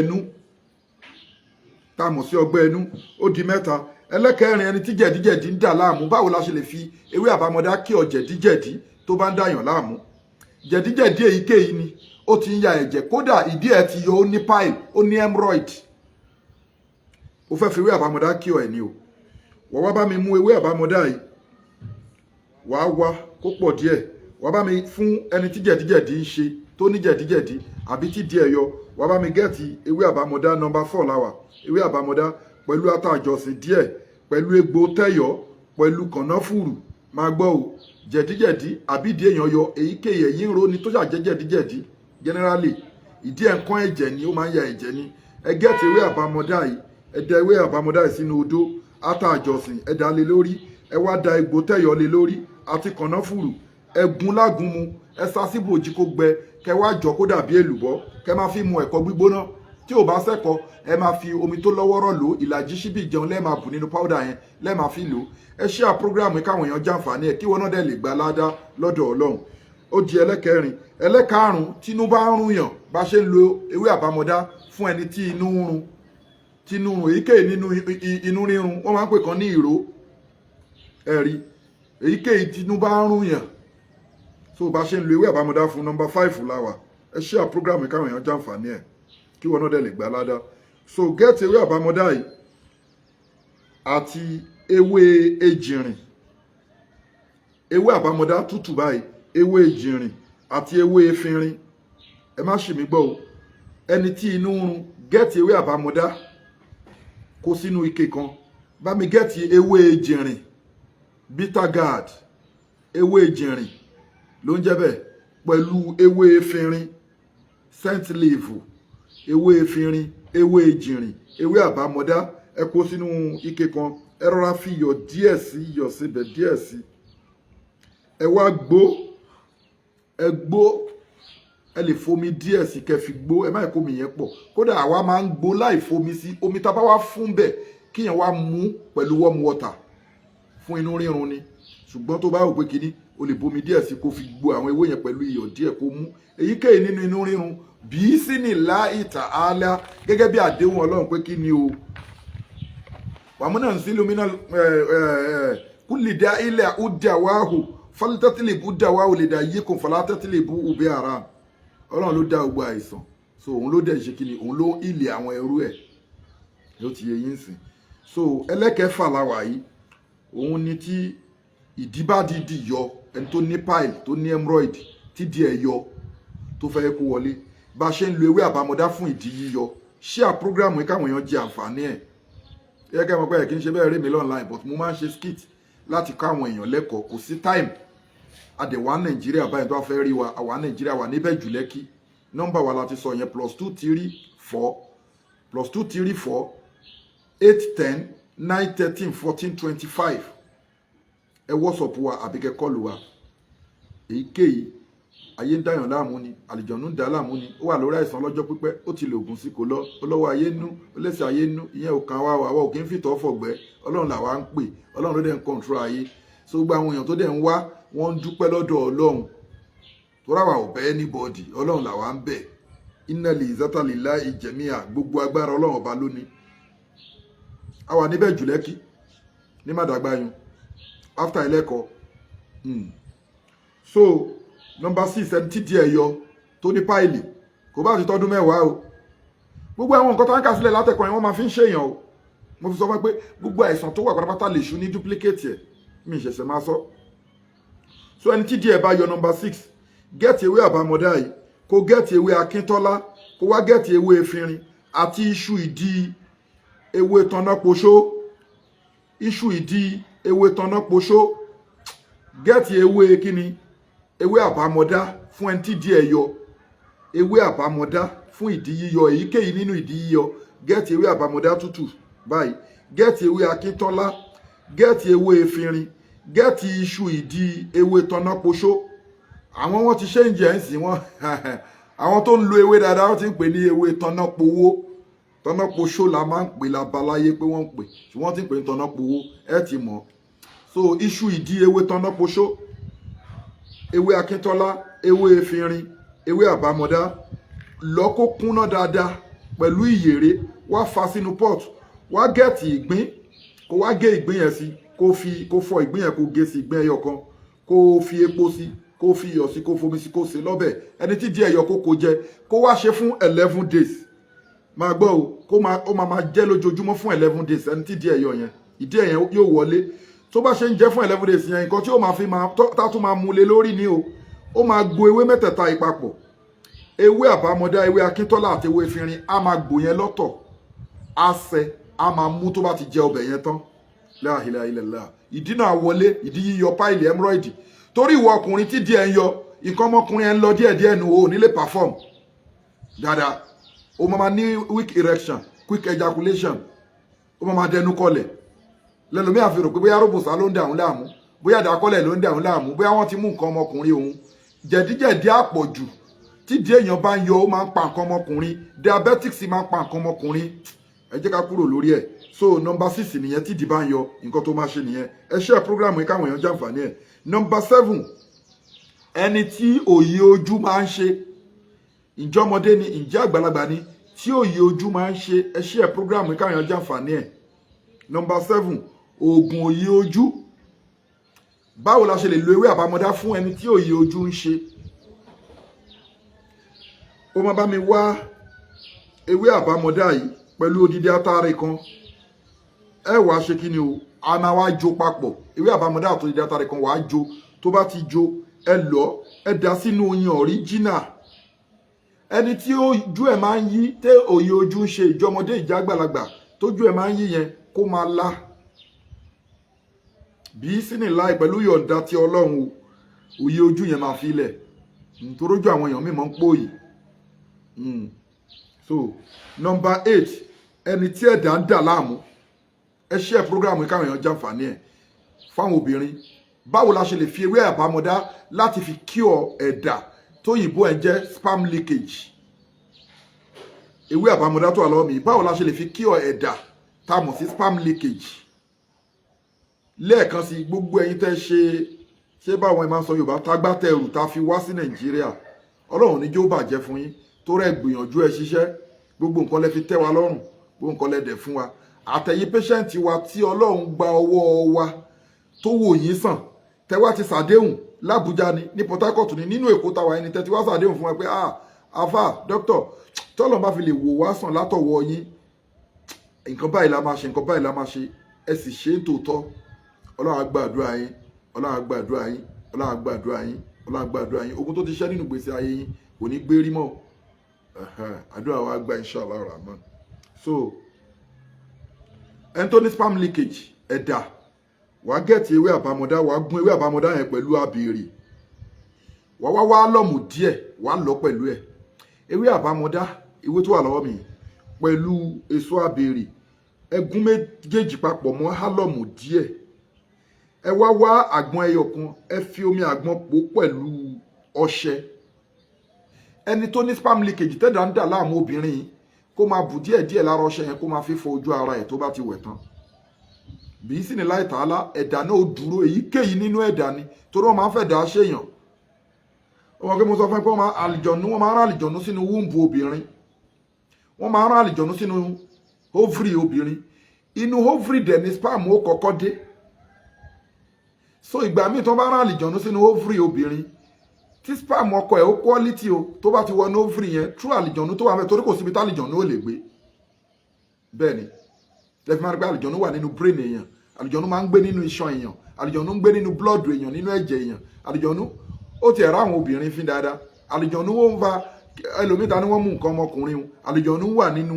ẹnu, ó di 3. Ẹlẹ́kẹrin, ẹni tí jẹ̀díjẹ̀dí ń dà láàmú, báwo la ṣe lè fi ewé àbámọ́dá kí ọ jẹ̀díjẹ̀dí tó bá ń dàyàn láàmú. Jẹ̀díjẹ̀dí èyíkéyìí ni, ó ti ń ya ẹ̀jẹ̀, kódà ìdí ẹ̀ ti yọ, ó ní pile, ó ní hemorrhoid, ó fẹ́ fi ewé àbámọ́dá kí ọ ẹ̀ ni o. Wọ́n wá bá mi mú ewé àbámọ́dá yìí, wàá wá kó pọ̀ díẹ̀, wàá bá mi fún ẹni tí jẹ̀díjẹ̀dí ń ṣe, tó ní jẹ̀díjẹ̀dí àbí tí díẹ̀ yọ, wàá bá mi gẹ́ẹ̀tì ewé àbámọ́dá number 4 láwà, ewé àbámọ́dá pẹ̀lú ata àjọsìn díẹ̀, pẹ̀lú egbò tẹ́yọ̀, pẹ̀lú kànáfùrù. Máa gbọ́ o, jẹ̀díjẹ̀dí àbí ìdí èèyàn yọ, èyíkéyìí ẹ̀yìn ro ni tó ṣàjẹ́ jẹ̀díjẹ̀dí generally, ìdí ẹ̀ ń kán ẹ̀jẹ̀ ni, ó máa ń ya ẹ̀jẹ̀ ni. Ẹ gẹ́ẹ̀tì ewé àbámọ́dá yìí, ẹ da ewé àbámọ́dá yìí sínú odó, ata àjọsìn ẹ dà lé lórí, ẹ wá da egbò tẹ́yọ̀ lé lórí àti kànáfùrù, ẹ gún lágún mu, ẹ sá sí bòjì kó gbẹ, kẹ wá jọ kó dàbí èlùbọ́, kẹ máa fi mu ẹ̀kọ gbígbóná. Tí ò bá sẹ́kọ, ẹ máa fi omi tó lọ́wọ́rọ́ lò, ìlàjì ṣíbí ìjẹun lẹ́ẹ̀ máa bù nínú powder yẹn, lẹ́ẹ̀ máa fi lò. Ẹ share program yìí káwọn èèyàn jàǹfààní ẹ̀, kí wọ́n náà dẹ̀ lè gba ládá lọ́dọ̀ Ọlọ́run. Ó di ẹlẹ́kẹrin. Ẹlẹ́karùn-ún, tínú bá ń rùn yàn, bá ṣe ń lo ewé àbámọ́dá fún ẹni tí inú ń run, èyíkéyìí nínú inú rírun, wọ́n máa ń pè kan ní ìró, ẹ̀rí, èyíkéyìí tínú bá ń rùn yàn, so bá ṣe ń lo ewé àbámọ́dá fún number 5 láwà. Ẹ share program yìí káwọn èèyàn jàǹfààní ẹ̀, kí wọ́n náà dẹ̀ lè gba ládá. So get ewé àbámọ́dá yìí àti ewé ejìrìn, ewé àbámọ́dá tútù báyìí, ewé ejìrìn àti ewé efinrin. Ẹ má ṣì mí gbọ́ o, ẹni tí inú ń run, get ewé àbámọ́dá kó sínú ike kan, bá mi get ewé ejìrìn, bitter gourd, ewé ejìrìn ló ń jẹ́ bẹ́ẹ̀, pẹ̀lú ewé efinrin, scent leaf, ewé efinrin, ewé ejìrìn, ewé àbámọ́dá, ẹ kó sínú ike kan, ẹ rọra fi iyọ̀ díẹ̀ sí, iyọ̀ síbẹ̀ díẹ̀ sí, ẹ wá gbó, ẹ lè fomi díẹ̀ sí kẹ́ fi gbó, ẹ má kó mi yẹn pọ̀, kódà àwa máa ń gbó láì fomi sí, omi tá bá wá fún bẹ̀ kíyàn wá mú pẹ̀lú warm water fún inú rírun ni. Ṣùgbọ́n tó bá wò pé kíní, o lè bomi díẹ̀ sí kó fi gbó àwọn ewé yẹn pẹ̀lú iyọ̀ díẹ̀ kó mú. Èyíkéyìí nínú inú rírun bí sí ní láì ta'ala, gẹ́gẹ́ bí àdéhùn Ọlọ́run pé kí ni o, wàmúnà ń sílùmínà kulli da'ila uddawahu falitatilibu uddawahu li dayikum falatatilibu ubi haram. Ọlọ́run ló dá gbogbo àìsàn, so òun ló dẹ̀ ṣe kí ni, òun ló ilé àwọn ẹrú ẹ̀ ló ti yẹ yín sìn. So ẹlẹ́kẹ̀ẹ́fà láwà yìí, òun ni tí ìdí bá dídì yọ, ẹni tó ní pile tó ní hemorrhoid tí díẹ̀ yọ tó fẹ́ kó wọlé, bá ṣe ń lo ewé àbámọ́dá fún ìdí yíyọ. Share program yìí káwọn èèyàn jẹ àǹfààní ẹ̀. Ẹ kẹ́ mọ̀ pé kí n ṣe bẹ́ẹ̀ rí mi online, but mo máa ń ṣe skit láti kọ́ àwọn èèyàn lẹ́kọ̀ọ́, kò sí time. Àdẹ̀wà Nàìjíríà báyìí tó fẹ́ rí wa, àwa Nàìjíríà wà níbẹ̀ jù Lẹ́kì. Nọ́mbà wa láti sọ yẹn +234 810 913 1425. Ẹ WhatsApp wa àbí kẹ́ call wa. Èyíkéyìí ayé ń dáyàn láàmú ni, àlìjọ̀nú ń dá láàmú ni, ó wà lórí àìsàn lọ́jọ́ pípẹ́, ó ti lo ògùn sí kò lọ, olówó ayé nú, ó lẹ́sẹ̀ ayé nú, ìyẹn ò kan wá ò kí ń fìtọ́ fọ̀gbẹ́, Ọlọ́run làwa ń pè, Ọlọ́run ló dẹ̀ ń control ayé. So gbogbo àwọn èèyàn tó dẹ̀ ń wá, wọ́n ń dúpẹ́ lọ́dọ̀ Ọlọ́run, tó ráwà ò bẹ́ anybody, Ọlọ́run làwa ń bẹ̀. Inna l'izzata lillahi jami'a, gbogbo agbára Ọlọ́run ọba lónìí. A wà níbẹ̀ jù Lẹ́kì ní Màdàgbáyún after ẹlẹ́kọ̀ọ́. So number 6, ẹni tí díẹ̀ yọ tó ní páìlì kò bá ti tọ́dún mẹ́wàá o. Gbogbo àwọn nǹkan tó ń kà sílẹ̀ látẹ̀kọ́ yẹn wọ́n máa fi ń ṣèyàn o. Mo fi sọ fún pé gbogbo àìsàn tó wà pátápátá lè ṣu ní duplicate ẹ̀, mi ìṣẹ̀ṣẹ̀ máa sọ. So ẹni tí díẹ̀ bá yọ number 6, gẹ́ẹ̀tì ewé àbámọ́dá yìí, kó gẹ́ẹ̀tì ewé akíntọ́lá, kó wá gẹ́ẹ̀tì ewé efinrin àti iṣu ìdí ewé tannápoṣó, iṣu ìdí ewé tannápoṣó, gẹ́ẹ̀tì ewé kíni, ewé àbámọ́dá fún ẹni tí díẹ̀ yọ, ewé àbámọ́dá fún ìdí yíyọ, èyíkéyìí nínú ìdí yíyọ, gẹ́ẹ̀tì ewé àbámọ́dá tútù báyìí, gẹ́ẹ̀tì ewé akíntọ́lá, gẹ́ẹ̀tì ewé efinrin, gẹ́ẹ̀tì iṣu ìdí ewé tannápoṣó. Àwọn wọn ti ṣe ń jẹ́ ń sìn wọ́n àwọn tó ń lo ewé dáadáa wọ́n ti ń pè ní ewé tannápowó, tannápoṣó la máa ń pè labaláyé pé wọ́n ń pè, ṣùgbọ́n ti ń pè ní tannápowó, ẹ ti mọ̀. So iṣu ìdí ewé tannápoṣó, ewé akíntọ́lá, ewé efinrin, ewé àbámọ́dá, lọ kó kúnná dáadáa pẹ̀lú ìyèrè, wá fa sínú pot, wá gẹ̀ẹ́tì ìgbín, kó wá gé ìgbín yẹn sí, kó fọ ìgbín yẹn, kó gé sí ìgbín ẹyọ kan, kó fi epo sí, kó fi iyọ̀ sí, kó fomi sí, kó sè lọ́bẹ̀. Ẹni tí díẹ̀ yọ kó jẹ, kó wá ṣe fún 11 days. Máa gbọ́ o, ó máa jẹ́ lójoojúmọ́ fún 11 days. Ẹni tí díẹ̀ yọ yẹn, ìdí ẹ̀yẹn yóò wọlé. Tó bá ṣe ń jẹ́ fún 11 days yẹn, nǹkan tí ó máa fi tá tún máa mú lé lórí ni o. Ó máa gbo ewé mẹ́tẹ̀ẹ̀ta ìpapọ̀, ewé àbámọ́dá, ewé akíntọ́lá àti ewé efinrin, á máa gbò yẹn lọ́tọ̀, á sẹ, á máa mú tó bá ti jẹ ọbẹ̀ yẹn tán. La ilaha illallah. Ìdí náà wọlé, ìdí yíyọ páìlì hemorrhoid. Torí ìwọ ọkùnrin tí díẹ̀ ń yọ, nǹkan ọmọkùnrin ẹ̀ ń lọ díẹ̀díẹ̀ nù, o nílé perform dáadáa. O máa ní weak erection, quick ejaculation, o máa dẹnu kọlẹ̀. Lẹ́lòmí àfihàn pé bóyá rògbòsá ló ń dà òun láàmú, bóyá àdàkọ́lẹ̀ ló ń dà òun láàmú, bóyá wọ́n ti mú nǹkan ọmọkùnrin òun. Jẹ̀díjẹ̀dí àpọ̀jù tí díẹ̀ èèyàn bá ń yọ, ó máa ń pa nǹkan ọmọkùnrin. Diabetics máa ń pa nǹkan ọmọkùnrin. Ẹ jẹ́ ká kúrò lórí ẹ̀. So number 6 nìyẹn, tí ìdí bá ń yọ, nǹkan tó máa ṣe nìyẹn. Ẹ share program yìí káwọn èèyàn jàǹfààní ẹ̀. Number 7, ẹni tí òyì ojú máa ń ṣe, ǹjẹ́ ọmọdé ni ǹjẹ́ àgbàlagbà ni tí òyì ojú máa ń ṣe, ẹ share program yìí káwọn èèyàn jàǹfààní ẹ̀. Number 7, oògùn òyì ojú. Báwo la ṣe lè lo ewé àbámọ́dá fún ẹni tí òyì ojú ń ṣe? Ó máa bá mi wá ewé àbámọ́dá yìí pẹ̀lú odidi atare kan. Ẹ wá ṣe kí ni o, a máa wá jó papọ̀. Ewé àbámọ́dá àti odidi atare kan wàá jó. Tó bá ti jó, ẹ lọ, ẹ dà sínú oyin original. Ẹni tí ojú ẹ̀ máa ń yí, tẹ́ òyì ojú ń ṣe, ìjọmọdé ìjà àgbàlagbà tójú ẹ̀ máa ń yí yẹn, kó máa lá. Bí sínú láì pẹ̀lú yọ̀ǹda ti Ọlọ́run o, òyì ojú yẹn máa fi lẹ̀. Nítorójú àwọn èèyàn mímọ́ ń pòyì. So number 8, ẹni tí ẹ̀dá ń dà láàmú, ẹ share program yìí káwọn èèyàn jàǹfààní ẹ̀. Fáwọn obìnrin, báwo la ṣe lè fi ewé àbámọ́dá láti fi cure ẹ̀dà tóyìnbó ẹ̀ jẹ́ sperm leakage. Ewé àbámọ́dá tó wà lọ́wọ́ mi, báwo la ṣe lè fi cure ẹ̀dà tá a mọ̀ sí sperm leakage. Lẹ́ẹ̀kan sí, gbogbo ẹ̀yin tẹ́ ṣe báwọn ẹ máa ń sọ Yorùbá, tágbátẹrù tá a fi wá sí Nàìjíríà, Ọlọ́run ní jẹ́ ó bàjẹ́ fún yín. Tó rẹ̀ gbìyànjú ẹ ṣiṣẹ́, gbogbo nǹkan lẹ fi tẹ́ wa lọ́rùn, gbogbo nǹkan lẹ dẹ̀ fún wa. Àtẹ̀yìn patient wa tí Ọlọ́run gba ọwọ́ wa tó wò yín sàn tẹ́ wá ti ṣàdéhùn l'Abuja ni ní Port Harcourt ni nínú Èkó táwa ẹni tẹ́ ti wá ṣàdéhùn fún ẹ pé àfà dókítà tọ́lọ̀ bá fi lè wò wá sàn látọ̀wọ́ yín nǹkan báyìí la máa ṣe nǹkan báyìí la máa ṣe ẹ sì ṣe é tòótọ́ Ọlọ́run á gbàdúrà yín Ọlọ́run á gbàdúrà yín Ọlọ́run á gbàdúrà yín Ọlọ́run á gbàdúrà yín ogun tó ti ṣẹ́ nínú gbèsè ayé yín kò ní gbérí mọ́ àdúrà wa gba inshallah rahman. So ẹni tó ní spam leakage ẹ̀dà wàá gẹ̀ẹ́tì ewé àbámọ́dá wàá gún ewé àbámọ́dá yẹn pẹ̀lú abèrè wàá wá lọ́mù díẹ̀ wàá lọ pẹ̀lú ẹ̀ ewé àbámọ́dá ewé tó wà lọ́wọ́ mi pẹ̀lú èso abèrè ẹ gún méjèèjì papọ̀ mọ́ hálọ́mù díẹ̀ ẹ wá àgbọn ẹyọ kan ẹ fi omi àgbọn pò pẹ̀lú ọṣẹ ẹni tó ní spam leakage tẹ́dà ń dà láàmú obìnrin kó máa bù díẹ̀ lára ọṣẹ yẹn kó máa fi fọ ojú ara ẹ̀ tó bá ti wẹ̀ tán bí sí ni láì tààlà ẹ̀dà náà ó dúró èyíkéyìí nínú ẹ̀dà ni torí wọ́n máa ń fẹ́ dà á ṣèyàn ọmọ kí mo sọ fún ẹ pé wọ́n máa ń rán àlìjọ̀nú sínú wúńbù obìnrin wọ́n máa ń rán àlìjọ̀nú sínú ovary obìnrin inú ovary dẹ̀ ni spam ó kọ́kọ́ dé so ìgbà míì tó bá rán àlìjọ̀nú sínú ovary obìnrin tí spam ọkọ ẹ̀ ó quality o tó bá ti wọnú ovary yẹn true àlìjọ̀nú tó wà mẹ́ torí kò síbi tá àlìjọ̀nú ó lè gbé bẹ́ẹ̀ ni lẹ́fí máa ń gbé àlìjọ̀nú wà nínú brain èèyàn àlìjọ̀nú máa ń gbé nínú iṣan èèyàn àlìjọ̀nú ń gbé nínú blood èèyàn nínú ẹ̀jẹ̀ èèyàn àlìjọ̀nú ó ti ẹ̀rọ àwọn obìnrin fi dáadáa àlìjọ̀nú ó ń fa ẹlòmíta ni wọ́n mú nǹkan ọmọkùnrin o àlìjọ̀nú wà nínú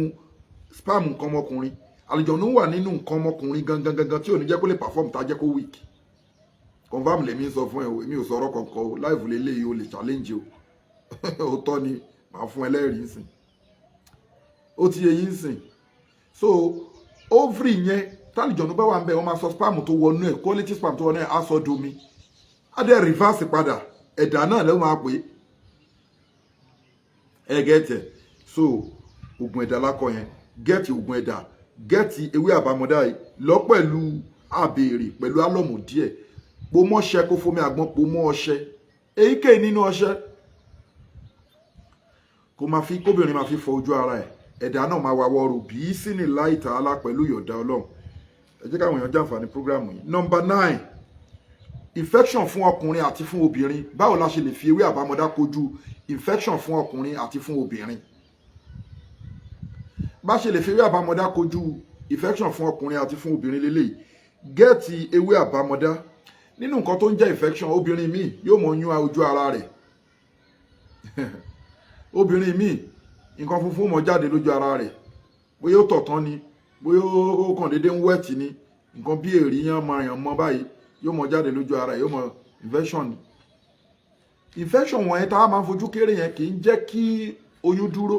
spam nǹkan ọmọkùnrin àlìjọ̀nú wà nínú nǹkan ọmọkùnrin gangan tí ò ní jẹ́ kó lè perform tá jẹ́ kó weak confam lèmi sọ fún ẹ o èmi ò sọ̀rọ̀ kankan o láìfù lélẹ́yìí o lè challenge o òótọ́ ni màá fún ẹlẹ́rìí sìn ó ti yẹ yín sìn so ovary yẹn tálìjọ̀nú bá wà ń bẹ̀ wọ́n máa sọ spam tó wọnú ẹ̀ quality spam tó wọnú ẹ̀ á sọ domi á dẹ̀ reverse padà ẹ̀dà náà ló máa pè é gẹ́tẹ̀ so oògùn ẹ̀dà lákọ yẹn gẹ́tì oògùn ẹ̀dà gẹ́tì ewé àbámọ́dá yìí lọ pẹ̀lú abèrè pẹ̀lú álọ́mù díẹ̀ po mọ́ṣẹ́ kó fomi àgbọn po mọ́ ọṣẹ èyíkéyìí nínú ọṣẹ kó máa fi kóbìnrin máa fi fọ ojú ara ẹ̀ ẹ̀dà náà máa wà wọ́ọ̀rù bí sí ní láì tààlà pẹ̀lú ìyọ̀dá ọlọ́run ẹ jẹ́ káwọn èèyàn jàǹfààní prógrámù yìí. Number 9 infection fún ọkùnrin àti fún obìnrin báwo la ṣe lè fi ewé àbámọ́dá kojú infection fún ọkùnrin àti fún obìnrin bá ṣe lè fi ewé àbámọ́dá kojú infection fún ọkùnrin àti fún obìnrin lélẹ́yìí gẹ́ẹ̀tì ewé àbámọ́dá nínú nǹkan tó ń jẹ́ infection obìnrin míì yóò mọ yún ojú ara rẹ̀ obìnrin míì nǹkan funfun mọ jáde lójú ara rẹ̀ bóyá ó tọ̀tán ni bóyá ó kàn déédéé ń wẹ̀tì ni nǹkan bí èrí yán mọ báyìí yóò mọ jáde lójú ara yóò mọ infection ni infection wọ̀nyẹn tá a máa ń fojú kéré yẹn kì í jẹ́ kí oyún dúró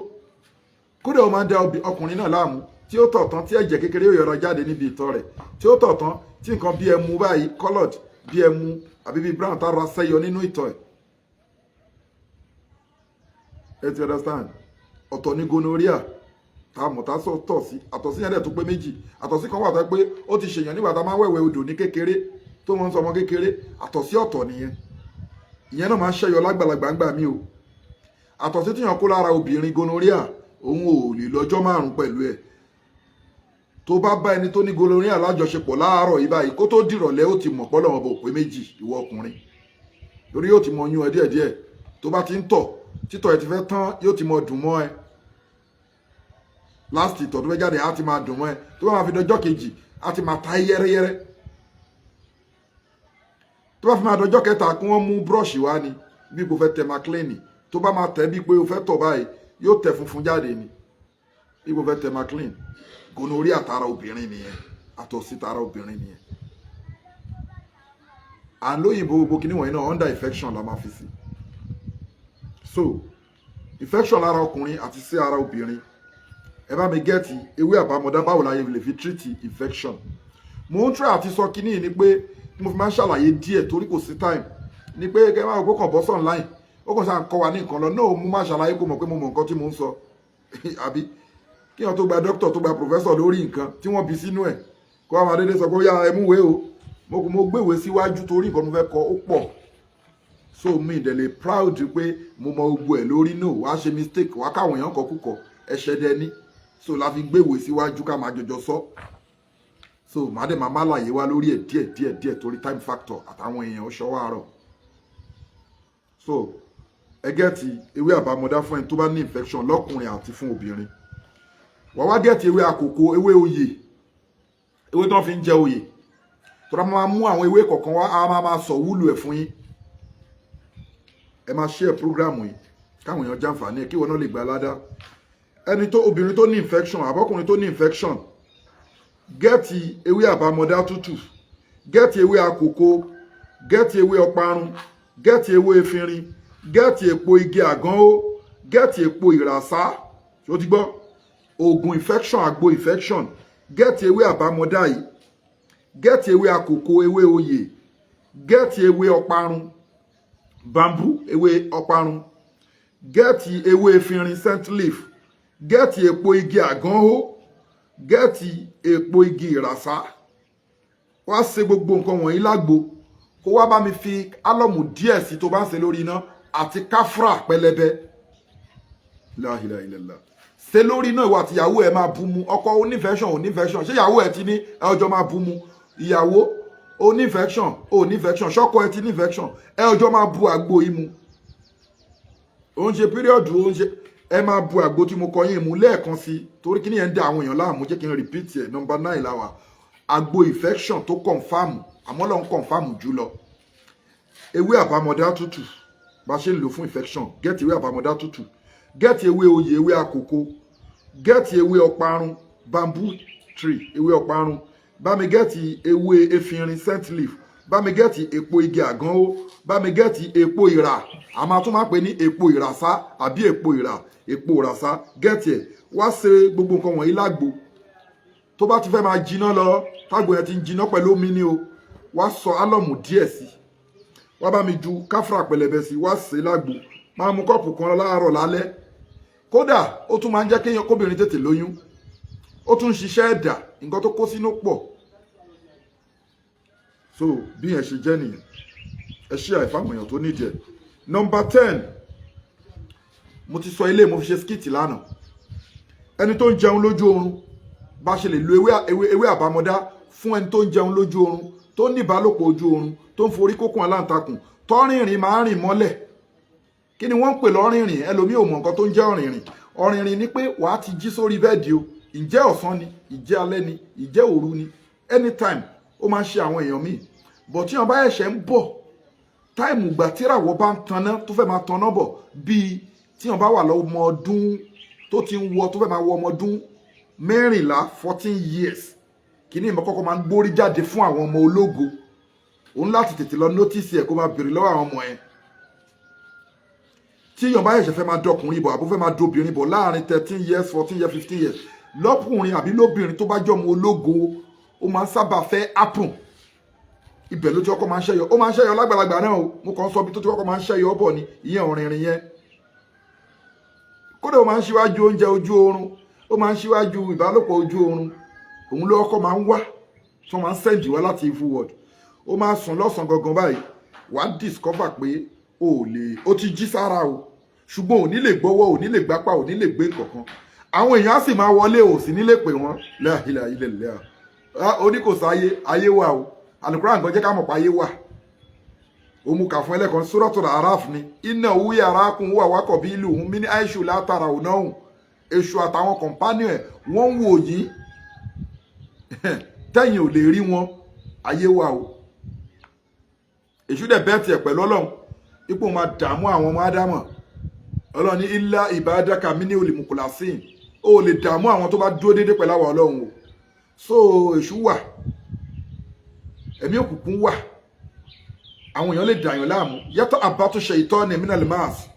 kódà ó máa ń da ọkùnrin náà láàmú tí ó tọ̀tán tí ẹ̀jẹ̀ kékeré yóò yọra jáde níbi ìtọ̀ rẹ̀ tí ó tọ̀tán tí nǹkan bí ẹmu báyìí coloured bí ẹmu àbí bí brown tá a ra sẹ́yọ nínú ìtọ̀ ẹ ti understand ọ̀tọ̀ ní gonorrhea tá a mọ̀ tá a sọ tọ̀ sí àtọ̀sí yẹn dẹ̀ tó pé méjì àtọ̀sí kan wà tó pé ó ti ṣèyàn nígbà tá a máa wẹ̀wẹ̀ odò ní kékeré tó mọ̀ ń sọ ọmọ kékeré àtọ̀sí ọ̀tọ̀ nìyẹn ìyẹn náà máa ń ṣẹ́yọ lágbàlagbà ńgbà mí o àtọ̀sí tíyàn kó lára obìnrin gonorrhea òun ò lè lọ́jọ́ 5 pẹ̀lú ẹ̀ tó bá bá ẹni tó ní gonorrhea lájọṣepọ̀ láàárọ̀ yìí báyìí kó tó dìrọ̀lẹ́ ó ti mọ̀ pọ́lọ́ wọn bò pé méjì ìwọ ọkùnrin torí yóò ti mọ yún ẹ díẹ̀díẹ̀ tó bá ti ń tọ̀ títọ̀ ẹ ti fẹ́ tán yóò ti mọ dùn mọ́ ẹ last ìtọ̀ tó fẹ́ jáde á ti máa dùn mọ́ ẹ tó bá máa fi dọjọ́ kejì á ti máa ta yẹ́rẹ́yẹ́rẹ́ tó bá fi máa dọjọ́ kẹta kí wọ́n mú búrọ̀ṣì wá ni bí kò fẹ́ tẹ̀ máa clean tó bá máa tẹ̀ bí pé o fẹ́ tọ̀ báyìí yóò tẹ̀ funfun jáde ni bí kò fẹ́ tẹ̀ máa clean gonorrhea tara obìnrin nìyẹn àtọ̀sí tara obìnrin nìyẹn àlóyìnbó gbogbo kìíní wọ̀nyí náà under infection la máa fi sí so infection lára ọkùnrin àti sí ara obìnrin ẹ bá mi gẹ́ẹ̀tì ewé àbámọ́dá báwo la lè fi treat infection mo ń try àti sọ kìíní ni pé mo fi máa ń ṣàlàyé díẹ̀ torí kò sí time ni pé kẹ́ máa gbọ́ kàn bọ́ online ó kàn sáà ń kọ́ wa ní nǹkan lọ náà mo máa ṣàlàyé kó mọ̀ pé mo mọ̀ nǹkan tí mo ń sọ àbí kí wọn tó gba dókítà tó gba pòfẹ́sọ̀ lórí nǹkan tí wọ́n bí sínú ẹ̀ kó wá máa dédé sọ pé ó yá ẹmúwé o mo gbéwé síwájú torí nǹkan mo fẹ́ kọ ó pọ̀ so mi ìdẹ̀lẹ̀ proud pé mo mọ gbogbo ẹ̀ lórí náà wá ṣe mistake wá káwọn èèyàn kọ kúkọ ẹ̀ṣẹ̀ dẹni so la fi gbéwé síwájú ká máa jọjọ sọ so màá dẹ̀ máa má láyé wá lórí ẹ̀ díẹ̀ torí time factor àtàwọn èèyàn ó ṣọwọ́ àárọ̀. So ẹ gẹ́ẹ̀tì ewé àbámọ́dá fún ẹni tó bá ní infection lọ́kùnrin àti fún obìnrin. Wà wá gẹ́ẹ̀tì ewé àkókò, ewé oyè, ewé tó fi ń jẹ oyè. Tó bá máa mú àwọn ewé kọ̀ọ̀kan wá, a máa sọ wúlò ẹ̀ fún yín. Ẹ máa share program yìí káwọn èèyàn jàǹfààní ẹ̀ kí wọn náà lè gba aládá. Ẹni tó obìnrin tó ní infection àbọ́kùnrin tó ní infection, gẹ́ẹ̀tì ewé àbámọ́dá tútù, gẹ́ẹ̀tì ewé àkókò, gẹ́ẹ̀tì ewé ọparun, gẹ́ẹ̀tì ewé efinrin, gẹ́ẹ̀tì èpo igi àgánwó, gẹ́ẹ̀tì èpo ìràsá, ó ti gbọ́, oògùn infection, àgbo infection, gẹ́ẹ̀tì ewé àbámọ́dá yìí, gẹ́ẹ̀tì ewé àkókò, ewé oyè, gẹ́ẹ̀tì ewé ọparun, bamboo, ewé ọparun, gẹ́ẹ̀tì ewé efinrin, scent leaf, gẹ́ẹ̀tì èpo igi àgánwó, gẹ́ẹ̀tì èpo igi ìràsá. Wá ṣe gbogbo nǹkan wọ̀nyí lágbo, kó wá bá mi fi álọ̀mù díẹ̀ sí tó bá ń ṣe lórí iná àti káfúrà pẹlẹbẹ. La ilaha illallah. Ṣe lórí iná ìwà àtìyàwó ẹ máa bú mu. Ọkọ onífẹ̀ṣọ̀n onífẹ̀ṣọ̀n, ṣé ìyàwó ẹ ti ní ẹ ọjọ́ máa bú mu? Ìyàwó onífẹ̀ṣọ̀n onífẹ̀ṣọ̀n, ṣọ́kọ ẹ ti ní infection, ẹ ọjọ́ máa bu àgbo yìí mu. Ó ń ṣe píríọ̀dù, ó ń ṣe, ẹ máa bu àgbo tí mo kọ yín mu lẹ́ẹ̀kan sí torí kí ni ẹ̀ ń da àwọn èèyàn láàmú, jẹ́ kí n repeat ẹ̀. Number 9 la wà. Àgbo infection tó confam, àmọ́ lọ́n confam jùlọ. Ewé àbámọ́dá tútù bá ṣe ń lò fún infection, gẹ́ẹ̀tì ewé àbámọ́dá tútù, gẹ́ẹ̀tì ewé oyè, ewé àkókò, gẹ́ẹ̀tì ewé ọparun, bamboo tree, ewé ọparun, bá mi gẹ́ẹ̀tì ewé efinrin, scent leaf, bá mi gẹ́ẹ̀tì èpo igi àgánwó, bá mi gẹ́ẹ̀tì èpo ìrà, a máa tún máa pè ní èpo ìràsá àbí èpo ìrà, èpo ìràsá, gẹ́ẹ̀tì ẹ̀. Wá ṣe gbogbo nǹkan wọ̀nyí lágbo. Tó bá ti fẹ́ máa jiná lọ, tágbo yẹn ti ń jiná pẹ̀lú omi ni o, wá sọ álọ̀mù díẹ̀ sí, wá bá mi ju káfúrà pẹlẹbẹ sí, wá ṣe lágbo. Máa mu kọ́ọ̀pù kan láàárọ̀ lálẹ́. Kódà ó tún máa ń jẹ́ kéèyàn kóbìnrin tètè lóyún. Ó tún ń ṣiṣẹ́ ẹ̀dà, nǹkan tó kó sínú pọ̀. So bí yẹn ṣe jẹ́ nìyẹn. Ẹ ṣí àìfáwọn èèyàn tó nídìí ẹ̀. Number 10, mo ti sọ ilé, mo fi ṣe skit lánàá. Ẹni tó ń jẹun lójú oorun, bá ṣe lè lo ewé àbámọ́dá fún ẹni tó ń jẹun lójú oorun, tó ní ìbálòpọ̀ ojú oorun, tó ń forí kókùn aláǹtakùn, tọ́rìnrìn máa ń rìn mọ́lẹ̀. Kí ni wọ́n ń pè lọ́rìnrìn? Ẹlòmíì ò mọ̀ nǹkan tó ń jẹ́ ọ̀rìnrìn. Ọ̀rìnrìn ni pé wàá ti jí sórí bẹ́ẹ̀dì o, ìjẹ́ ọ̀sán ni, ìjẹ́ alẹ́ ni, ìjẹ́ òru ni, anytime ó máa ń ṣe àwọn èèyàn míì. Bọ̀ tí wọ́n bá ẹ̀ṣẹ̀ ń bọ̀, táìmù ìgbà tíràwọ̀ bá ń taná tó fẹ́ máa taná bọ̀, bíi tí wọ́n bá wà lọ́mọ ọdún tó ti ń wọ, tó fẹ́ máa wọ ọmọ ọdún 14 years, kí ni ìmọ̀ kọ́kọ́ máa ń gbórí jáde fún àwọn ọmọ ológo. Òun láti tètè lọ notice ẹ̀ kó máa bèrè lọ́wọ́ àwọn ọmọ ẹ̀. Tí èèyàn bá ẹ̀ṣẹ̀ fẹ́ máa dọkùnrin bọ̀ àbó fẹ́ máa dobìnrin bọ̀ láàrin 13 years 14 years 15 years, lọ́kùnrin àbí lóbìnrin tó bá jẹ́ ọmọ ológo, ó máa ń sábà fẹ́ happen. Ibẹ̀ ló ti kọ́kọ́ máa ń ṣẹ́yọ. Ó máa ń ṣẹ́yọ lágbàlagbà náà o, mo kàn sọ bí tó ti kọ́kọ́ máa ń ṣẹ́yọ bọ̀ ni ìyẹn ọ̀rìnrìn yẹn. Kódà ó máa ń ṣíwájú oúnjẹ ojú oorun, ó máa ń ṣíwájú ìbálòpọ̀ ojú oorun. Òun ló kọ́kọ́ máa ń wá, tí wọ́n máa ń sẹ́ǹdì wá láti evil world. Ó máa sùn lọ́sàn gangan báyìí, wàá discover pé ó ti jí sára o, ṣùgbọ́n ò ní lè gbọ́wọ́, ò ní lè gbápá, ò ní lè gbé kankan. Àwọn èèyàn á sì máa wọlé, ò sì ní lè pè wọ́n. La ilaha illallah. Oníkòsáyé, ayé wà o. Al-Qur'an gan jẹ́ ká mọ̀ pé ayé wà. Ó mú kà fún ẹlẹ́kan Suratul Araf ni. Innahu yarakum huwa wa qabiluhu min haythu la tarawnahum. Èṣù àtàwọn companion ẹ̀ wọ́n ń wò yín. Tẹ́yìn ò lè rí wọn. Ayé wà o. Èṣù dẹ̀ bẹ́ẹ̀ tiẹ̀ pẹ̀lú Ọlọ́run. Ipò máa dààmú àwọn ọmọ Ádámọ̀. Ọlọ́run ní illa ibadaka minhumul mukhlasin. Ó lè dààmú àwọn tó bá dúró déédéé pẹ̀lú àwọn Ọlọ́run o. So èṣù wà. Ẹ̀mí òkùnkùn wà. Àwọn èèyàn lè dààyàn láàmú. Yàtọ̀ àbátú shaytani minal mas.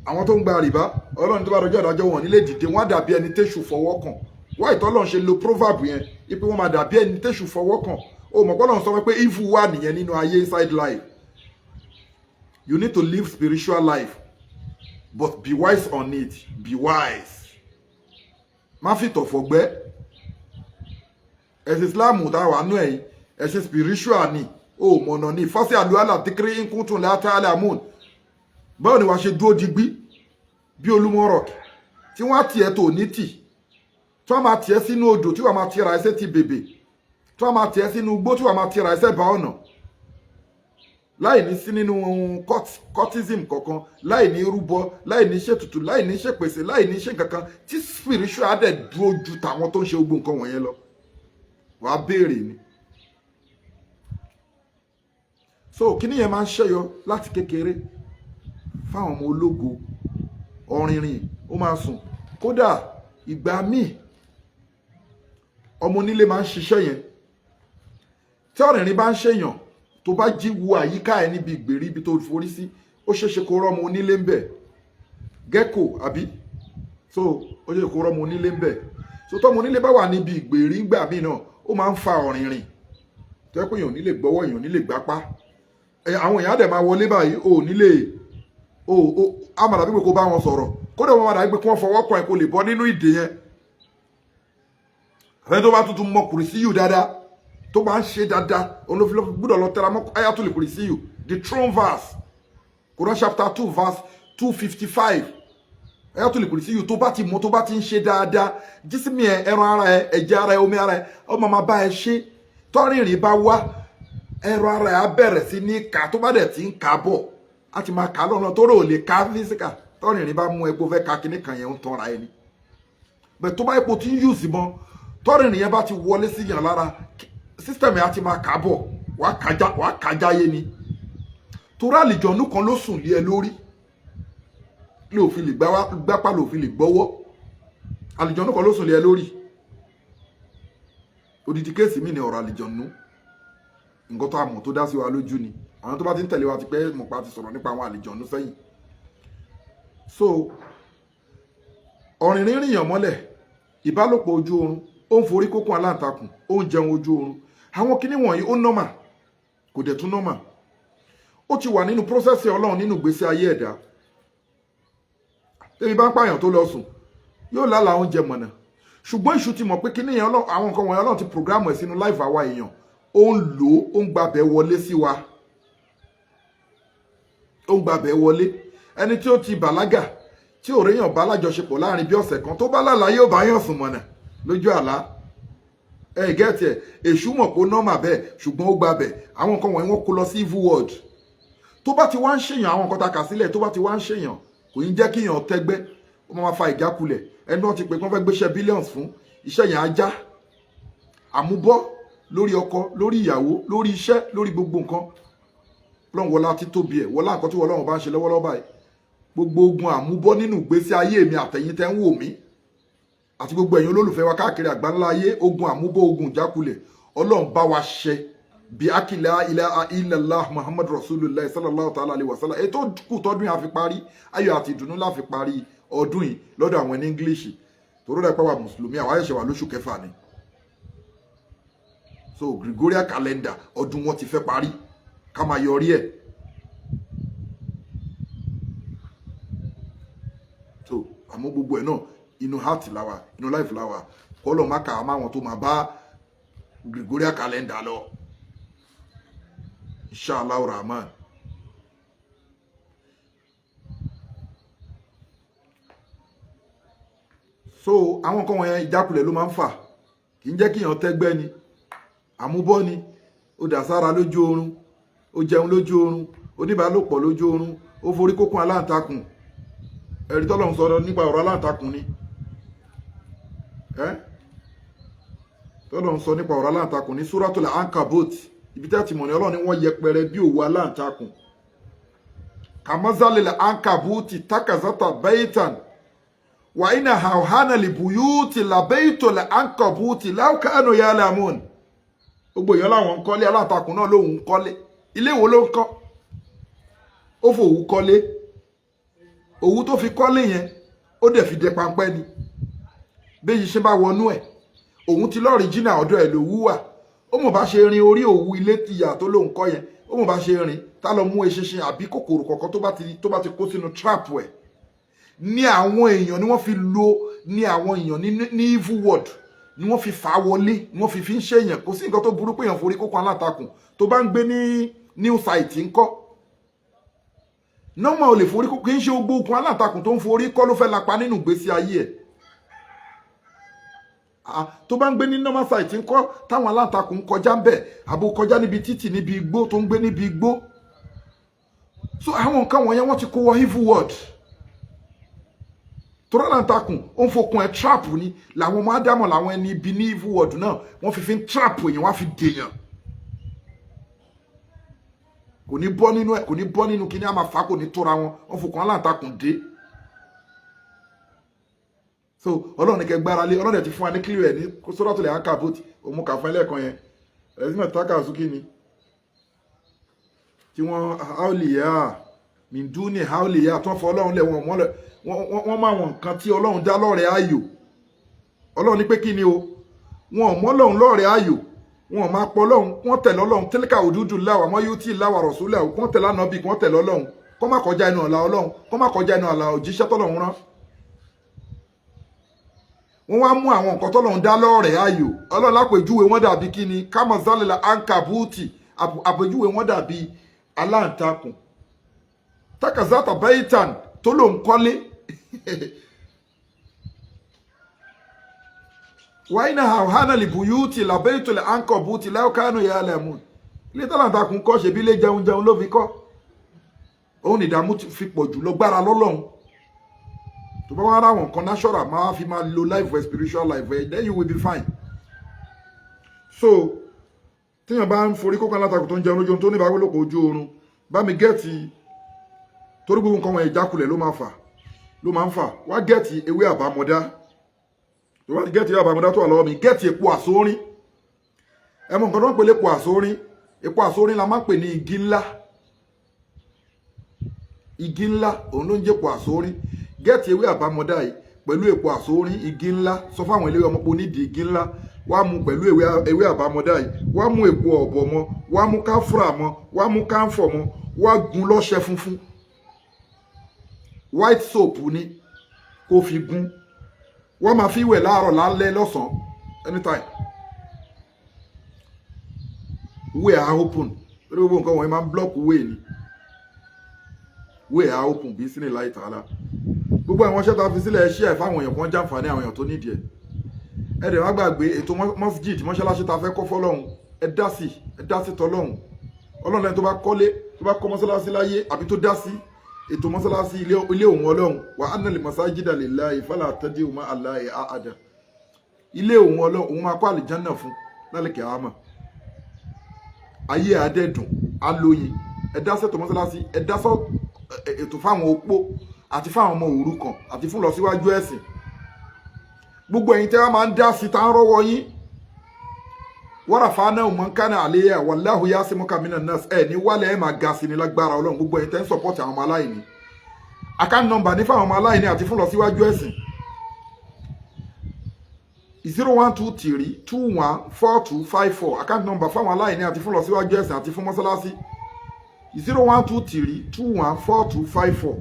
Àwọn tó ń gba rìbá, Ọlọ́run tó bá rọjọ́ ìdájọ́ wọn nílé dìde, wọ́n á dàbí ẹni téṣù fọwọ́ kàn. Wá ìtọ́lọ́run ṣe lo proverb yẹn, ipé wọ́n máa dàbí ẹni téṣù fọwọ́ kàn. O mọ̀ pọ́lọ́run sọ pé evil wà nìyẹn nínú ayé inside life. You need to live spiritual life, but be wise on it. Be wise. Má fi tọ̀fọ̀ gbẹ́. Ẹ̀sìn Islam tá wà nú ẹ̀yìn, ẹ̀sìn spiritual ni. O mọ̀nà ni. Fọ́sí àlùhálà tíkírí ń kúntùn látàlẹ̀ àmún. Báwo ni wàá ṣe dúró digbí bí Olúmọ̀rọ̀ tí wọ́n á tiẹ̀ tó ní tì tí wọ́n máa tiẹ̀ sínú odò tí wọ́n máa tiẹ̀ra ẹsẹ̀ ti bèbè tí wọ́n máa tiẹ̀ sínú igbó tí wọ́n máa tiẹ̀ra ẹsẹ̀ bá ọ̀nà láì ní sí nínú cultism kankan, láì ní rúbọ, láì ní ṣètùtù, láì ní ṣèpèsè, láì ní ṣe kankan, tí spiritual dẹ̀ dúró ju tàwọn tó ń ṣe gbogbo nǹkan wọ̀nyẹn lọ, wàá béèrè ni. So kíní yẹn máa ń ṣẹ́yọ láti kékeré fáwọn ọmọ ológo. Ọ̀rìnrìn ó máa sùn, kódà ìgbà míì ọmọ onílé máa ń ṣiṣẹ́ yẹn. Tí ọ̀rìnrìn bá ń ṣèyàn tó bá jí wo àyíká ẹ níbi ìgbèrí ibi tó forí sí, ó ṣeéṣe kó rọ́mọ onílé ń bẹ̀, gecko àbí, so ó ṣeéṣe kó rọ́mọ onílé ń bẹ̀. So tọ́mọ onílé bá wà níbi ìgbèrí ńgbà míì náà, ó máa ń fa ọ̀rìnrìn tó yẹ pé èèyàn ò ní lè gbọ́wọ́, èèyàn ò ní lè gbápá. Àwọn èèyàn á dẹ̀ máa wọlé báyìí, ò ní lè á máa dàbí pé kó bá wọn sọ̀rọ̀, kódà wọn máa dàbí pé kí wọ́n fọwọ́ kàn ẹ́ kó lè bọ́ nínú ìdè yẹn. Àfẹ́ tó bá tuntun mọ kùrìsíyù dáadáa, tó bá ń ṣe dáadáa, olófin gbọ́dọ̀ lọ tẹra mọ́ ayatul kùrìsíyù, the throne verse, Quran chapter 2 verse 255. Ayatul kùrìsíyù tó bá ti mọ, tó bá ti ń ṣe dáadáa, jísímì ẹ, ẹran ara ẹ, ẹ̀jẹ̀ ara ẹ, omi ara ẹ, ọmọ máa bá ẹ ṣe. Tọ́rìnrìn bá wá, ẹran ara ẹ á bẹ̀rẹ̀ sí ní ká, tó bá dẹ̀ ti ń ká bọ̀, á ti máa ká lọ́nà tó rò lè ká físíkà. Tọ́rìnrìn bá mú epo fẹ́ ká kíní kan yẹn ń tanra ẹni. Bẹ̀ tó bá epo ti ń yùsì mọ́, tọ́rìnrìn yẹn bá ti wọlé sí yàn lára, sísítẹ̀mù yẹn á ti máa ká bọ̀, wàá kájáyé ni. Torí àlìjọ̀nú kan ló sùn lé ẹ lórí, lóòfin lè gbápá, lóòfin lè gbọ́wọ́. Àlìjọ̀nú kan ló sùn lé ẹ lórí. Odidi kéèsì mi ni ọ̀rọ̀ àlìjọ̀nú, nǹkan tó àmọ̀ tó dá sí wa lójú ni. Àwọn tó bá ti ń tẹ̀lé wa ti pẹ́ mọ̀ pa ti sọ̀rọ̀ nípa àwọn àlìjọ̀nú sẹ́yìn. So ọ̀rìnrìn rìnyàn mọ́lẹ̀, ìbálòpọ̀ ojú oorun, ó ń forí kókún aláǹtakùn, ó ń jẹun ojú oorun. Àwọn kinní wọ̀nyí ó nọ́mà, kò dẹ̀ tún nọ́mà. Ó ti wà nínú prósẹ́sì Ọlọ́run nínú ìgbésí ayé ẹ̀dá. Tẹ́mi bá ń pààyàn tó lọ sùn, yóò lálàá oúnjẹ mọ̀nà. Ṣùgbọ́n ìṣù ti mọ̀ pé kinní yẹn àwọn nǹkan wọ̀nyí Ọlọ́run ti programu ẹ̀ sínú láìfù àwa èèyàn. Ó ń lò ó ń gbabẹ̀ wọlé sí wa. Ó ń gbabẹ̀ wọlé. Ẹni tí ó ti bàlágà, tí ò réyàn bá lájọṣepọ̀ láàrin bí ọ̀sẹ̀ kan, tó bá lálàá yóò bá yàn sùn mọ̀nà lójú àlá. Gẹ́ẹ̀tì ẹ̀, èṣù mọ̀ pé ó nọ́mà bẹ́ẹ̀, ṣùgbọ́n ó gbabẹ̀. Àwọn nǹkan wọ̀nyí wọ́n kó lọ sí evil world. Tó bá ti wá ń ṣèyàn, àwọn nǹkan ta kà sílẹ̀, tó bá ti wá ń ṣèyàn, kò ní jẹ́ kí èèyàn tẹ́gbẹ́, ó máa fa ìjákulẹ̀. Ẹni wọ́n ti pè kí wọ́n fẹ́ gbéṣẹ́ billions fún, iṣẹ́ yẹn á já. Àmúbọ́ lórí ọkọ, lórí ìyàwó, lórí iṣẹ́, lórí gbogbo nǹkan. Ọlọ́run wọlá títóbi ẹ̀, wọlá nǹkan tí Ọlọ́run bá ń ṣe lọ́wọ́lọ́wọ́ báyìí. Gbogbo ogun àmúbọ́ nínú ìgbésí ayé mi àtẹ̀yin tẹ́ ń wò mí, àti gbogbo ẹ̀yin olólùfẹ́ wa káàkiri àgbáńlá ayé, ogun àmúbọ́, ogun ìjákulẹ̀, Ọlọ́run bá wa ṣe bí akila ilaha illallah Muhammad Rasulullah sallallahu ta'ala alaihi wasallam. Ètò kù tọ́dún yìí a fi parí, ayọ̀ àti ìdùnnú la fi parí ọdún yìí lọ́dọ̀ àwọn ní English. Torí rẹ̀ pé wa mùsùlùmí, àwa ẹ̀ṣẹ̀ wà lóṣù kẹfà ni. So Gregorian calendar ọdún wọn ti fẹ́ parí, ká máa yọrí ẹ̀. So àmọ́ gbogbo ẹ̀ náà inú heart láwa, inú life láwa, kọ́lọ̀ má kà á máwọn tó máa bá Gregorian calendar lọ. Inshallah Rahman. So àwọn kan wọ̀nyẹn ìjákulẹ̀ ló máa ń fà, kì í jẹ́ kí èèyàn tẹ́gbẹ́ ni, àmúbọ́ ni, ó dà sára lójú oorun, ó jẹun lójú oorun, ó níbálòpọ̀ lójú oorun, ó forí kókún aláǹtakùn. Ẹ̀rí tọ́lọ́run sọ nípa ọ̀rọ̀ aláǹtakùn ni. Tọ́lọ́run sọ nípa ọ̀rọ̀ aláǹtakùn ní Suratul Ankabut. Ibi tẹ́ ti mọ̀ ní Ọlọ́run ni wọ́n yẹpẹrẹ bí òwú aláǹtakùn. Kamazalil ankabuti takazata baitan wa ina hauhana libuyuti labaitul ankabuti law kanu ya'lamun. Gbogbo èèyàn láwọn ń kọ́lé, aláǹtakùn náà lóhun ń kọ́lé. Ilé wo ló ń kọ́? Ó fòwú kọ́lé. Òwú tó fi kọ́lé yẹn, ó dẹ̀ fi dẹ pańpẹ́ ni. Béyìí ṣe bá wọnú ẹ̀, òun ti lọ́rìjínà ọ̀dọ̀ ẹ̀ lòwú wà. Ó mọ̀ bá ṣe rin orí òwú ilé tìyà tó lóhun kọ́ yẹn, ó mọ̀ bá ṣe rin tá lọ mú eṣinṣin àbí kòkòrò kọ̀ọ̀kan tó bá ti kó sínú trap ẹ̀. Ní àwọn èèyàn ni wọ́n fi lo, ní àwọn èèyàn ní evil world ni wọ́n fi fà wọlé, ni wọ́n fi ń ṣèyàn. Kò sí nǹkan tó burú pé èèyàn forí kókó aláǹtakùn tó bá ń gbé ní new site ńkọ́. Nọ́mà ò lè forí kókó, kì í ṣe gbogbo okùn aláǹtakùn tó ń forí kọ́ ló fẹ́ lapa nínú ìgbésí ayé ẹ̀. tó bá ń gbé ní normal site ńkọ́ táwọn aláǹtakùn ń kọjá ń bẹ̀ àbò kọjá níbi títì níbi igbó tó ń gbé níbi igbó. So àwọn nǹkan wọ̀nyẹn wọ́n ti kó wọ evil world. Tó aláǹtakùn ó ń fokùn ẹ̀ trap ni làwọn ọmọ ádámọ̀ làwọn ẹni ibi ní evil world náà wọ́n fi ń trap èèyàn wọ́n fi dèèyàn. Kò ní bọ́ nínú ẹ̀, kò ní bọ́ nínú kíní àmà fà kò ní tóra wọn, wọ́n fokùn aláǹtakùn dé. So Ọlọ́run ní kẹ́ gbára lé, Ọlọ́run ti fún wa ní clear ní Suratul Ankabut òun kà fún ẹlẹ́ẹ̀kan yẹn ẹ̀sìn mẹ́ta kà sókè ni tí wọ́n haúlìyà mìndúnì haúlìyà tó ń fọ Ọlọ́run lẹ̀ wọ́n máa wọn nǹkan tí Ọlọ́run dá lọ́rẹ̀ ayò. Ọlọ́run ní pé kí ni o wọn mọ́ Ọlọ́run lọ́rẹ̀ ayò, wọn máa pọ̀ Ọlọ́run, wọ́n tẹ̀lé Ọlọ́run tílíkà òdúdú láwà mọ́ yóò tí láwà rọ̀súlẹ̀ wọ́n tẹ̀lé ànábì wọ́n tẹ̀lé Ọlọ́run kọ́ má kọjá inú ọ̀la Ọlọ́run kọ́ má kọjá inú ọ̀la òjíṣẹ́ tọ́lọ́run rán. Wọ́n wá mú àwọn nǹkan tọ́lọ́run dá lọ́rẹ̀ ayò. Ọlọ́run lápèjúwe wọn dàbí kí ni kámọ̀sálẹ̀lá ankabuti, àpèjúwe wọn dàbí aláǹtakùn takazata baitan tó ló ń kọ́lé wáyínà hàwhánà libuyuti làbẹ́ìtòlẹ̀ ankabuti láwọ́kánù yà lẹ́mùn. Ilé tálàǹtakùn kọ́ ṣe bí ilé jẹun ló fi kọ́. Òun ìdààmú fi pọ̀ jù lọ gbára lọ́lọ́run. To bá wá ráwọn kan natural máa fi máa lo life for spiritual life then you will be fine. So tíyàn bá ń forí kókan látakò tó ń jẹun lójú tó ní ìbáwí lóko ojú oorun bá mi gẹ́ẹ̀tì torí gbogbo nǹkan wọn ìjákulẹ̀ ló máa ń fà wá gẹ́ẹ̀tì ewé àbámọ́dá tó wá gẹ́ẹ̀tì ewé àbámọ́dá tó wà lọ́wọ́ mi gẹ́ẹ̀tì epo àsórín. Ẹ mọ̀ nǹkan tó ń pè epo àsórín la máa ń pè ní igi ńlá òun ló ń jẹ́ epo àsórín. Gẹ́ẹ̀tì ewé àbámọ́dá yìí pẹ̀lú epo àsórín igi ńlá sọ fáwọn ilé ọmọ pé onídìí igi ńlá wá mú pẹ̀lú ewé àbámọ́dá yìí wá mú epo ọ̀bọ̀ mọ́ wá mú káfúrà mọ́ wá mú káńfọ̀ mọ́ wá gún lọ́ṣẹ funfun white soap ni kó fi gún wọ́n máa fi wẹ̀ láàárọ̀ lálẹ́ lọ́sàn-án anytime. Way are open lórí gbogbo nǹkan wọ̀nyí máa ń block way ni way are open bí sínú láì tààlà. Gbogbo àwọn iṣẹ́ tá fi sílẹ̀ ṣí ẹ̀ fáwọn èèyàn kan jàǹfààní àwọn èèyàn tó nídìí ẹ̀. Ẹ dẹ̀ má gbàgbé ètò mosjid mọ́ṣáláṣí tá fẹ́ kọ́ fọ́lọ́hun ẹ dá sí tọ́lọ́hun. Ọlọ́run lẹ́ni tó bá kọ́ mọ́ṣáláṣí láyé àbí tó dá sí ètò mọ́ṣáláṣí ilé òun Ọlọ́run wa annal masajida lillahi fala tad'u ma'a Allahi ahada. Ilé òun Ọlọ́run òun máa kọ́ àlìjánà fún lálẹ́ kíámà. Ayé àdẹ́dùn alóyin ẹ dá sẹ́tò mọ́ṣáláṣí ẹ dá sọ ètò fáwọn opó àti fáwọn ọmọ òrukàn àti fún lọ síwájú ẹ̀sìn. Gbogbo ẹ̀yin tẹ́ wá máa ń dá sí tá ń rọ́wọ́ yín warafa'na man kana alayha wallahu yasimuka minan nas ní wálẹ̀ ẹ̀ máa ga sí ni lágbára Ọlọ́run. Gbogbo ẹ̀yin tẹ́ ń support àwọn ọmọ aláìní account number ní fáwọn ọmọ aláìní àti fún lọ síwájú ẹ̀sìn 0123214254 account number fáwọn aláìní àti fún lọ síwájú ẹ̀sìn àti fún mọ́sálásí 0123214254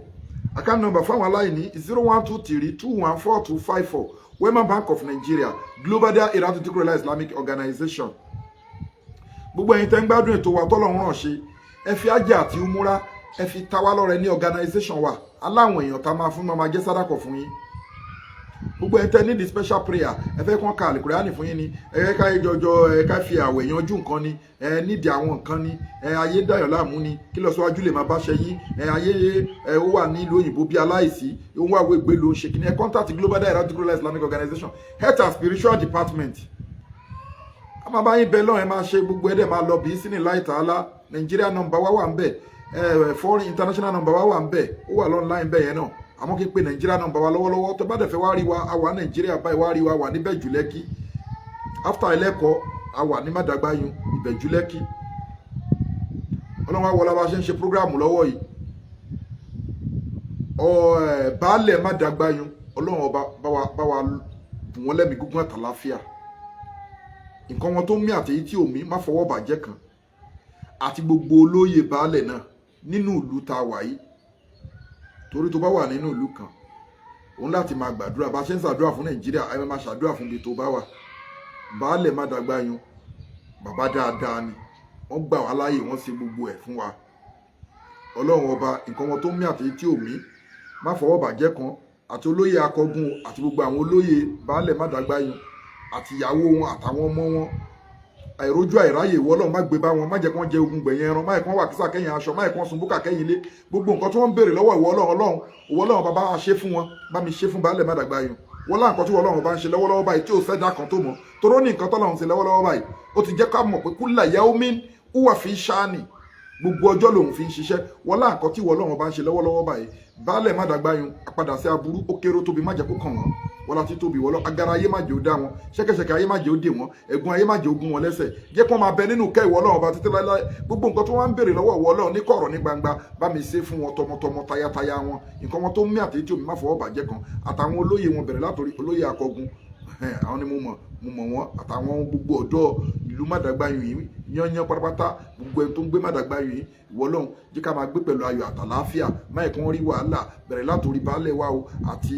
account number fáwọn aláìní 0123214254 Wema Bank of Nigeria Global Dahiratu Dhikrlahi Islamic Organization. Gbogbo ẹ̀yin tẹ́ ń gbádùn ètò wa tọ́lọ́run rán ṣe ẹ fi ajá àti umura ẹ fi ta wá lọ́rẹ ní organization wa aláwọn èèyàn tá máa fún máa jẹ́ sádàkọ̀ fún yín. Gbogbo ẹ̀yin tẹ́ ní the special prayer ẹ fẹ́ kàn ka Al-Qur'ani fún yín ni ẹ ká jọjọ ẹ ká fi àwẹ̀ yanjú nǹkan ni ẹ nídìí àwọn nǹkan ni ẹ ayé dayọ̀ láàmú ni kí lọ síwájú lè máa bá ṣe yín ẹ ayé ẹ ó wà ní ìlú òyìnbó bí aláìsí ó wà wé gbé ló ń ṣe kí ni ẹ contact Global Dahiratu Dhikrlahi Islamic Organization Health and Spiritual Department. A máa bá yín bẹ lọ́rùn ẹ máa ṣe gbogbo ẹ̀dẹ̀ máa lọ bí sínú láì tààlà Nigeria number wà ń bẹ̀ foreign international number wà ń bẹ̀ ó wà online bẹ̀ yẹn náà àmọ́ kí n pe Nigeria number wa lọ́wọ́lọ́wọ́ tó bá dẹ̀ fẹ́ wá rí wa àwa Nigeria báyìí wá rí wa wà ní Ìbẹ̀jú Lẹ́kì after ẹlẹ́kọ̀ọ́ àwa ní Mádàgbáyún Ìbẹ̀jú Lẹ́kì. Ọlọ́run wa wọlé bá ṣe ń ṣe prógráàmù lọ́wọ́ yìí baálẹ̀ Mádàgbáyún Ọlọ́run ọba bá wa bùn wọ́n lẹ́mìí gígùn àtàláfíà nǹkan wọn tó mí àtẹ̀yí tí ò mí má fọwọ́ bàjẹ́ kan àti gbogbo olóyè baálẹ̀ náà nínú ìlú tá a wà yìí torí tó bá wà nínú ìlú kan òun láti máa gbàdúrà bá ṣe ń ṣàdúrà fún Nàìjíríà ẹ máa ṣàdúrà fún ibi tó bá wà. Baálẹ̀ Mádàgbáyún bàbá dáadáa ni wọ́n gbà wá láàyè wọ́n ṣe gbogbo ẹ̀ fún wa. Ọlọ́run ọba nǹkan wọn tó mí àtẹ̀yí tí ò mí má fọwọ́ bàjẹ́ kan àti olóyè Akọgun àti gbogbo àwọn olóyè baálẹ̀ Mádàgbáyún àti ìyàwó wọn àtàwọn ọmọ wọn àìrójú àìráyè ìwọ Ọlọ́run má gbé bá wọn, má jẹ́ kí wọ́n jẹ ogun gbẹ̀yìn ẹran, má jẹ́ kí wọ́n wà kísà kẹ́yìn aṣọ, má jẹ́ kí wọ́n sun búkà kẹ́yìn ilé. Gbogbo nǹkan tí wọ́n ń béèrè lọ́wọ́ ìwọ Ọlọ́run bàbá wa ṣe fún wọn, bá mi ṣe fún baálẹ̀ Mádàgbáyùn. Wọ́n lá nǹkan tí Ọlọ́run bá ń ṣe lọ́wọ́lọ́wọ́ báyìí tí ò sẹ́dá kan tó mọ̀, toró ní nǹkan tọ́lọ́run ṣe lọ́wọ́lọ́wọ́ báyìí ó ti jẹ́ ká mọ̀ pé kulla yawmin huwa fi sha'ni, gbogbo ọjọ́ lòun fi ń ṣiṣẹ́. Wọ́n lá nǹkan tí Ọlọ́run bá ń ṣe lọ́wọ́lọ́wọ́ báyìí baálẹ̀ Mádàgbáyùn àpadà sí aburú ó kéré tóbi, má jẹ́ kó kàn wọ́n. Wọ́n láti tóbi wọ́lọ́ agara ayé má jẹ́ ó dá wọn, ṣẹ́kẹ́ṣẹkẹ̀ ayé má jẹ́ ó dè wọ́n, ẹ̀gún ayé má jẹ́ ó gún wọn lẹ́sẹ̀, jẹ́ kí wọ́n máa bẹ nínú kẹ́ ìwọ Ọlọ́run bá títí láéláé. Gbogbo nǹkan tó wá ń béèrè lọ́wọ́ ìwọ Ọlọ́run ní kọ̀rọ̀ ní gbangba bá mi ṣe fún wọn tọmọtọmọ tayátayá wọn, nǹkan wọn tó ń mí àti tí omi má fọwọ́ bàjẹ́ kan, àtàwọn olóyè wọn bẹ̀rẹ̀ látòrí olóyè Akọgun, àwọn ni mo mọ̀ wọ́n, àtàwọn gbogbo ọ̀dọ́ ìlú Mádàgbáyùn yìí yányán pátápátá, gbogbo ẹni tó ń gbé Mádàgbáyùn yìí ìwọ Ọlọ́run jẹ́ ká máa gbé pẹ̀lú ayọ̀ àtàlàáfíà, má yẹ kí wọ́n rí wàhálà bẹ̀rẹ̀ látòrí baálẹ̀ wa o àti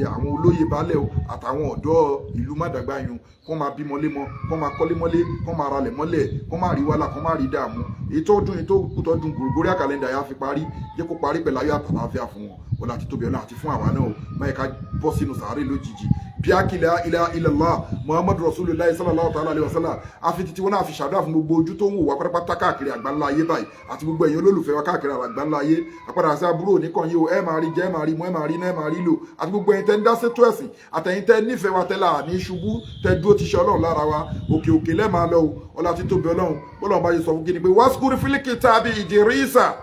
àwọn olóyè baálẹ̀ o àtàwọn ọ̀dọ́ ìlú Mádàgbáyùn, kó máa bímọ lémọ, kó máa kọ́lé mọ́lé, kó máa ralẹ̀ mọ́lẹ̀, kó máa rí wàhálà, kó máa rí dààmú. Èyí tó dún Gregorian calendar yà fi parí, jẹ́ kó parí pẹ̀lú ayọ̀ àtàlàáfíà fún wọn Ọlá àti tóbi Ọlọ́run àti fún àwa náà o, má yẹ ká bọ́ sínú sàárè lójijì. Bí a kìlẹ̀ ilaha illallah Muhammadu Rasulullah sallallahu ta'ala alaihi wasallam, àfi títí wọn náà fi ṣàdúrà fún gbogbo ojú tó ń wò wá pátápátá káàkiri àgbáńlá ayé báyìí àti gbogbo ẹ̀yin olólùfẹ́ wa káàkiri àgbáńlá ayé. Àpadà sí aburú oníkan yìí o, ẹ máa rí jẹ, ẹ máa rí mu, ẹ máa rí iná, ẹ máa rí lò, àti gbogbo ẹ̀yin tẹ́ ń dá sétò ẹ̀sìn àtẹ̀yin tẹ́ nífẹ̀ẹ́ wa tẹ́lá ní ṣubú tẹ́ dúró ti ṣe Ọlọ́run lára wa, òkè òkè lẹ́ máa lọ o. Ọlá tí tóbi Ọlọ́run bá yẹ sọ fún kí ni pé waskuri fil kitabi Idrisa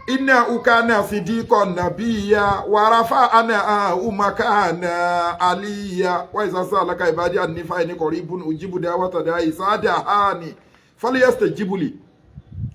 inna ukana sidiko nabiya warafa ana umakana aliya wa iza salaka ibadi annifa ni qaribun ujibu da'wata da'i sadahani falyastajibuli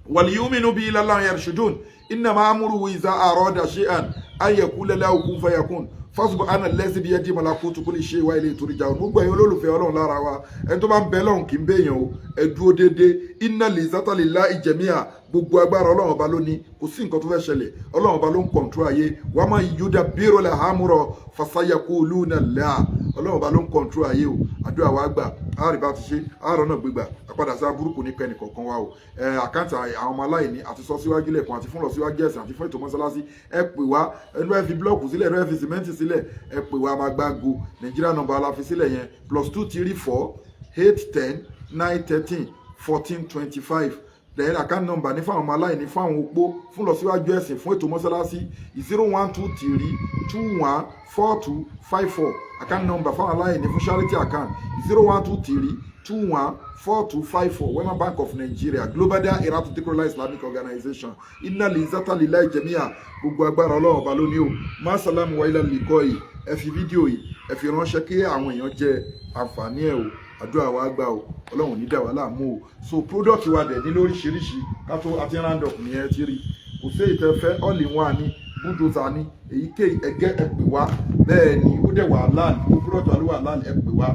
waliyuminu bi lillahi yarshudun inna ma amruhu iza arada shay'an an yaqula lahu kun fayakun fasubhana allazi bi yadihi malakutu kulli shay'in wa ilayhi turja'un. Gbogbo ẹ̀yin olólùfẹ́ Ọlọ́run lára wa, ẹni tó bá ń bẹ lọ́hùn kì í bẹ̀yàn o, ẹ dúró déédéé. Inna l'izzata lillahi jami'a, gbogbo agbára Ọlọ́run ọba ló ní, kò sí nǹkan tó fẹ́ ṣẹlẹ̀, Ọlọ́run ọba ló ń kọ̀ǹtró ayé. Wa man yudabbiru al-amra fasayaquluna Allah, Ọlọ́run ọba ló ń kọ̀ǹtró ayé o. Àdúrà wa gbà, àárí bá ti ṣe, àárọ̀ náà gbégbà, àpadà sí aburú kò ní kẹ́ni kọ̀ọ̀kan wa o. Àkáǹtì àwọn ọmọ aláìní àti sọ síwájú lẹ́ẹ̀kan àti fún lọ síwájú ẹ̀sìn àti fún ètò mọ́sálásí, ẹ pè wá, ẹnu ẹ fi blọ́ọ̀kù sílẹ̀, ẹnu ẹ fi sìmẹ́ǹtì sílẹ̀, ẹ pè wá máa gbágo. Nàìjíríà nọ́mbà aláfi sílẹ̀ yẹn +234 810 913 1425. Then account number ní fáwọn ọmọ aláìní, fún àwọn opó, fún lọ síwájú ẹ̀sìn, fún ètò mọ́sálásí 0123 21 4254. Account number fáwọn aláìní fún charity account 0123 21 4254. Wema Bank of Nigeria, Global Dahiratu Dhikrlahi Islamic Organization. Inna l'izzata lillahi jami'a, gbogbo agbára Ọlọ́run ọba ló ní o. Ma salamu wa ila liqa'i. Ẹ fi fídíò yìí ẹ fi ránṣẹ́ kí àwọn èèyàn jẹ àǹfààní ẹ̀ o. Àdúrà wa gbà o, Ọlọ́run ní dá wa láàmú o. So product wa dẹ̀ ní lóríṣiríṣi, ká tó àti round up nìyẹn ti rí. Kò sí ìtẹ́fẹ́ all in one ní búdòzà ní èyíkéyìí ẹgẹ́ ẹ pè wá. Bẹ́ẹ̀ ni ó dẹ̀ wà láàlì, ó product wa ló wà láàlì, ẹ pè wá.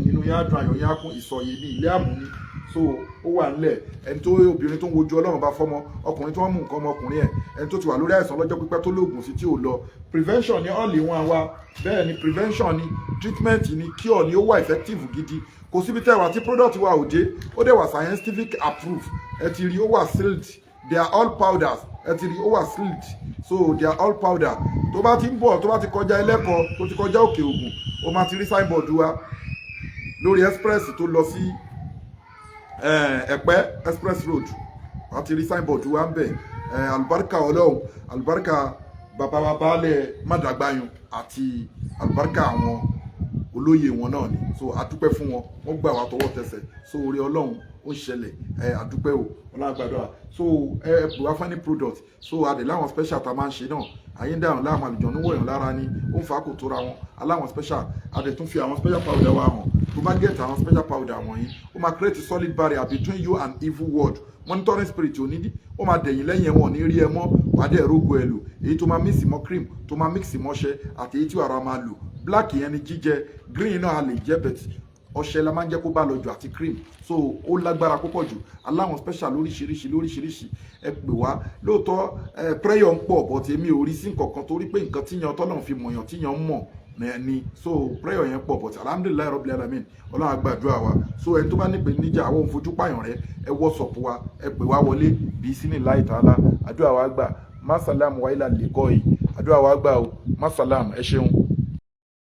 Inú yá dùn, ayọ̀ yá kún, ìsọ̀yè ní ilé àmú ni. So ó wà nílẹ̀, ẹni tó obìnrin tó ń wojú Ọlọ́run bá fọ́mọ, ọkùnrin tó ń mú nǹkan ọmọkùnrin ẹ̀, ẹni tó ti wà lórí àìsàn lọ́jọ́ pípẹ́ tó lóògùn sí tí ò lọ. Prevention ni all in one wa, bẹ́ẹ̀ ni prevention ni, treatment ni, cure ni, ó wà effective gidi. Kò síbi tẹ́wà tí product wa ò dé, ó dẹ̀ wà scientific approved, ẹ ti rí ó wà sealed, they are all powders, ẹ ti rí ó wà sealed, so they are all powder. Tó bá ti ń bọ̀, tó bá ti kọjá Ẹlẹ́kọ, tó ti kọjá Òkè Ògùn, ó máa ti rí signboard wa lórí express tó lọ sí Ẹ̀pẹ́ express road, wọ́n ti rí signboard wa ń bẹ̀. Àlùbáríkà Ọlọ́run, àlùbáríkà bàbá wa baálẹ̀ Mádàgbáyùn àti àlùbáríkà àwọn olóyè wọn náà ni. So àdúpẹ́ fún wọn, wọ́n gbà wá tọwọ́ tẹsẹ̀, so orí Ọlọ́run ó ṣẹlẹ̀, àdúpẹ́ o, Ọlọ́run gbàdúrà. So ẹ pè wá fún any product, so adè láwọn special tá a máa ń ṣe náà, àyè ń dáhùn láwọn àlùjọ̀nnú wọ̀nyàn lára ni, ó ń fa kò tóra wọn, aláwọn special, adè tún fi àwọn special powder wa hàn. Tó bá get àwọn special powder wọ̀nyí, ó máa create a solid barrier between you and evil world. Monitoring spirit ò ní dí, ó máa dẹ̀yìn lẹ́yìn ẹ̀wọ̀n ní rí ẹ mọ́, wà á dẹ̀ rógo ẹ lò, èyí tó máa mix mọ́ cream, tó máa mix mọ́ṣẹ́, àti èyí tí wàrà máa lò. Black yẹn ni jíjẹ, green náà a lè jẹ́ bẹ̀tì, ọṣẹ la máa ń jẹ́ kó bá lọ jù àti cream, so ó lágbára púpọ̀ jù. Aláwọn special lóríṣiríṣi, ẹ pè wá. Lóòótọ́ prayer ń pọ̀, but èmi ò rí sí nǹkankan torí pé nǹkan tíyan tọ́lọ́run fi mọ̀yàn tíyan mọ̀ ni, so prayer yẹn pọ̀, but alhamdulilayi rabbil alamin, Ọlọ́run á gbàdúrà wa. So ẹni tó bá nípe níjà àwọn òun fojú pààyàn rẹ, ẹ WhatsApp wa, ẹ pè wá wọlé bí sínú láì tààlà. Àdúrà wa gbà. Má sàlámù wa ilà liqa'i, àdúrà wa gbà o. Má sàlámù, ẹ ṣeun.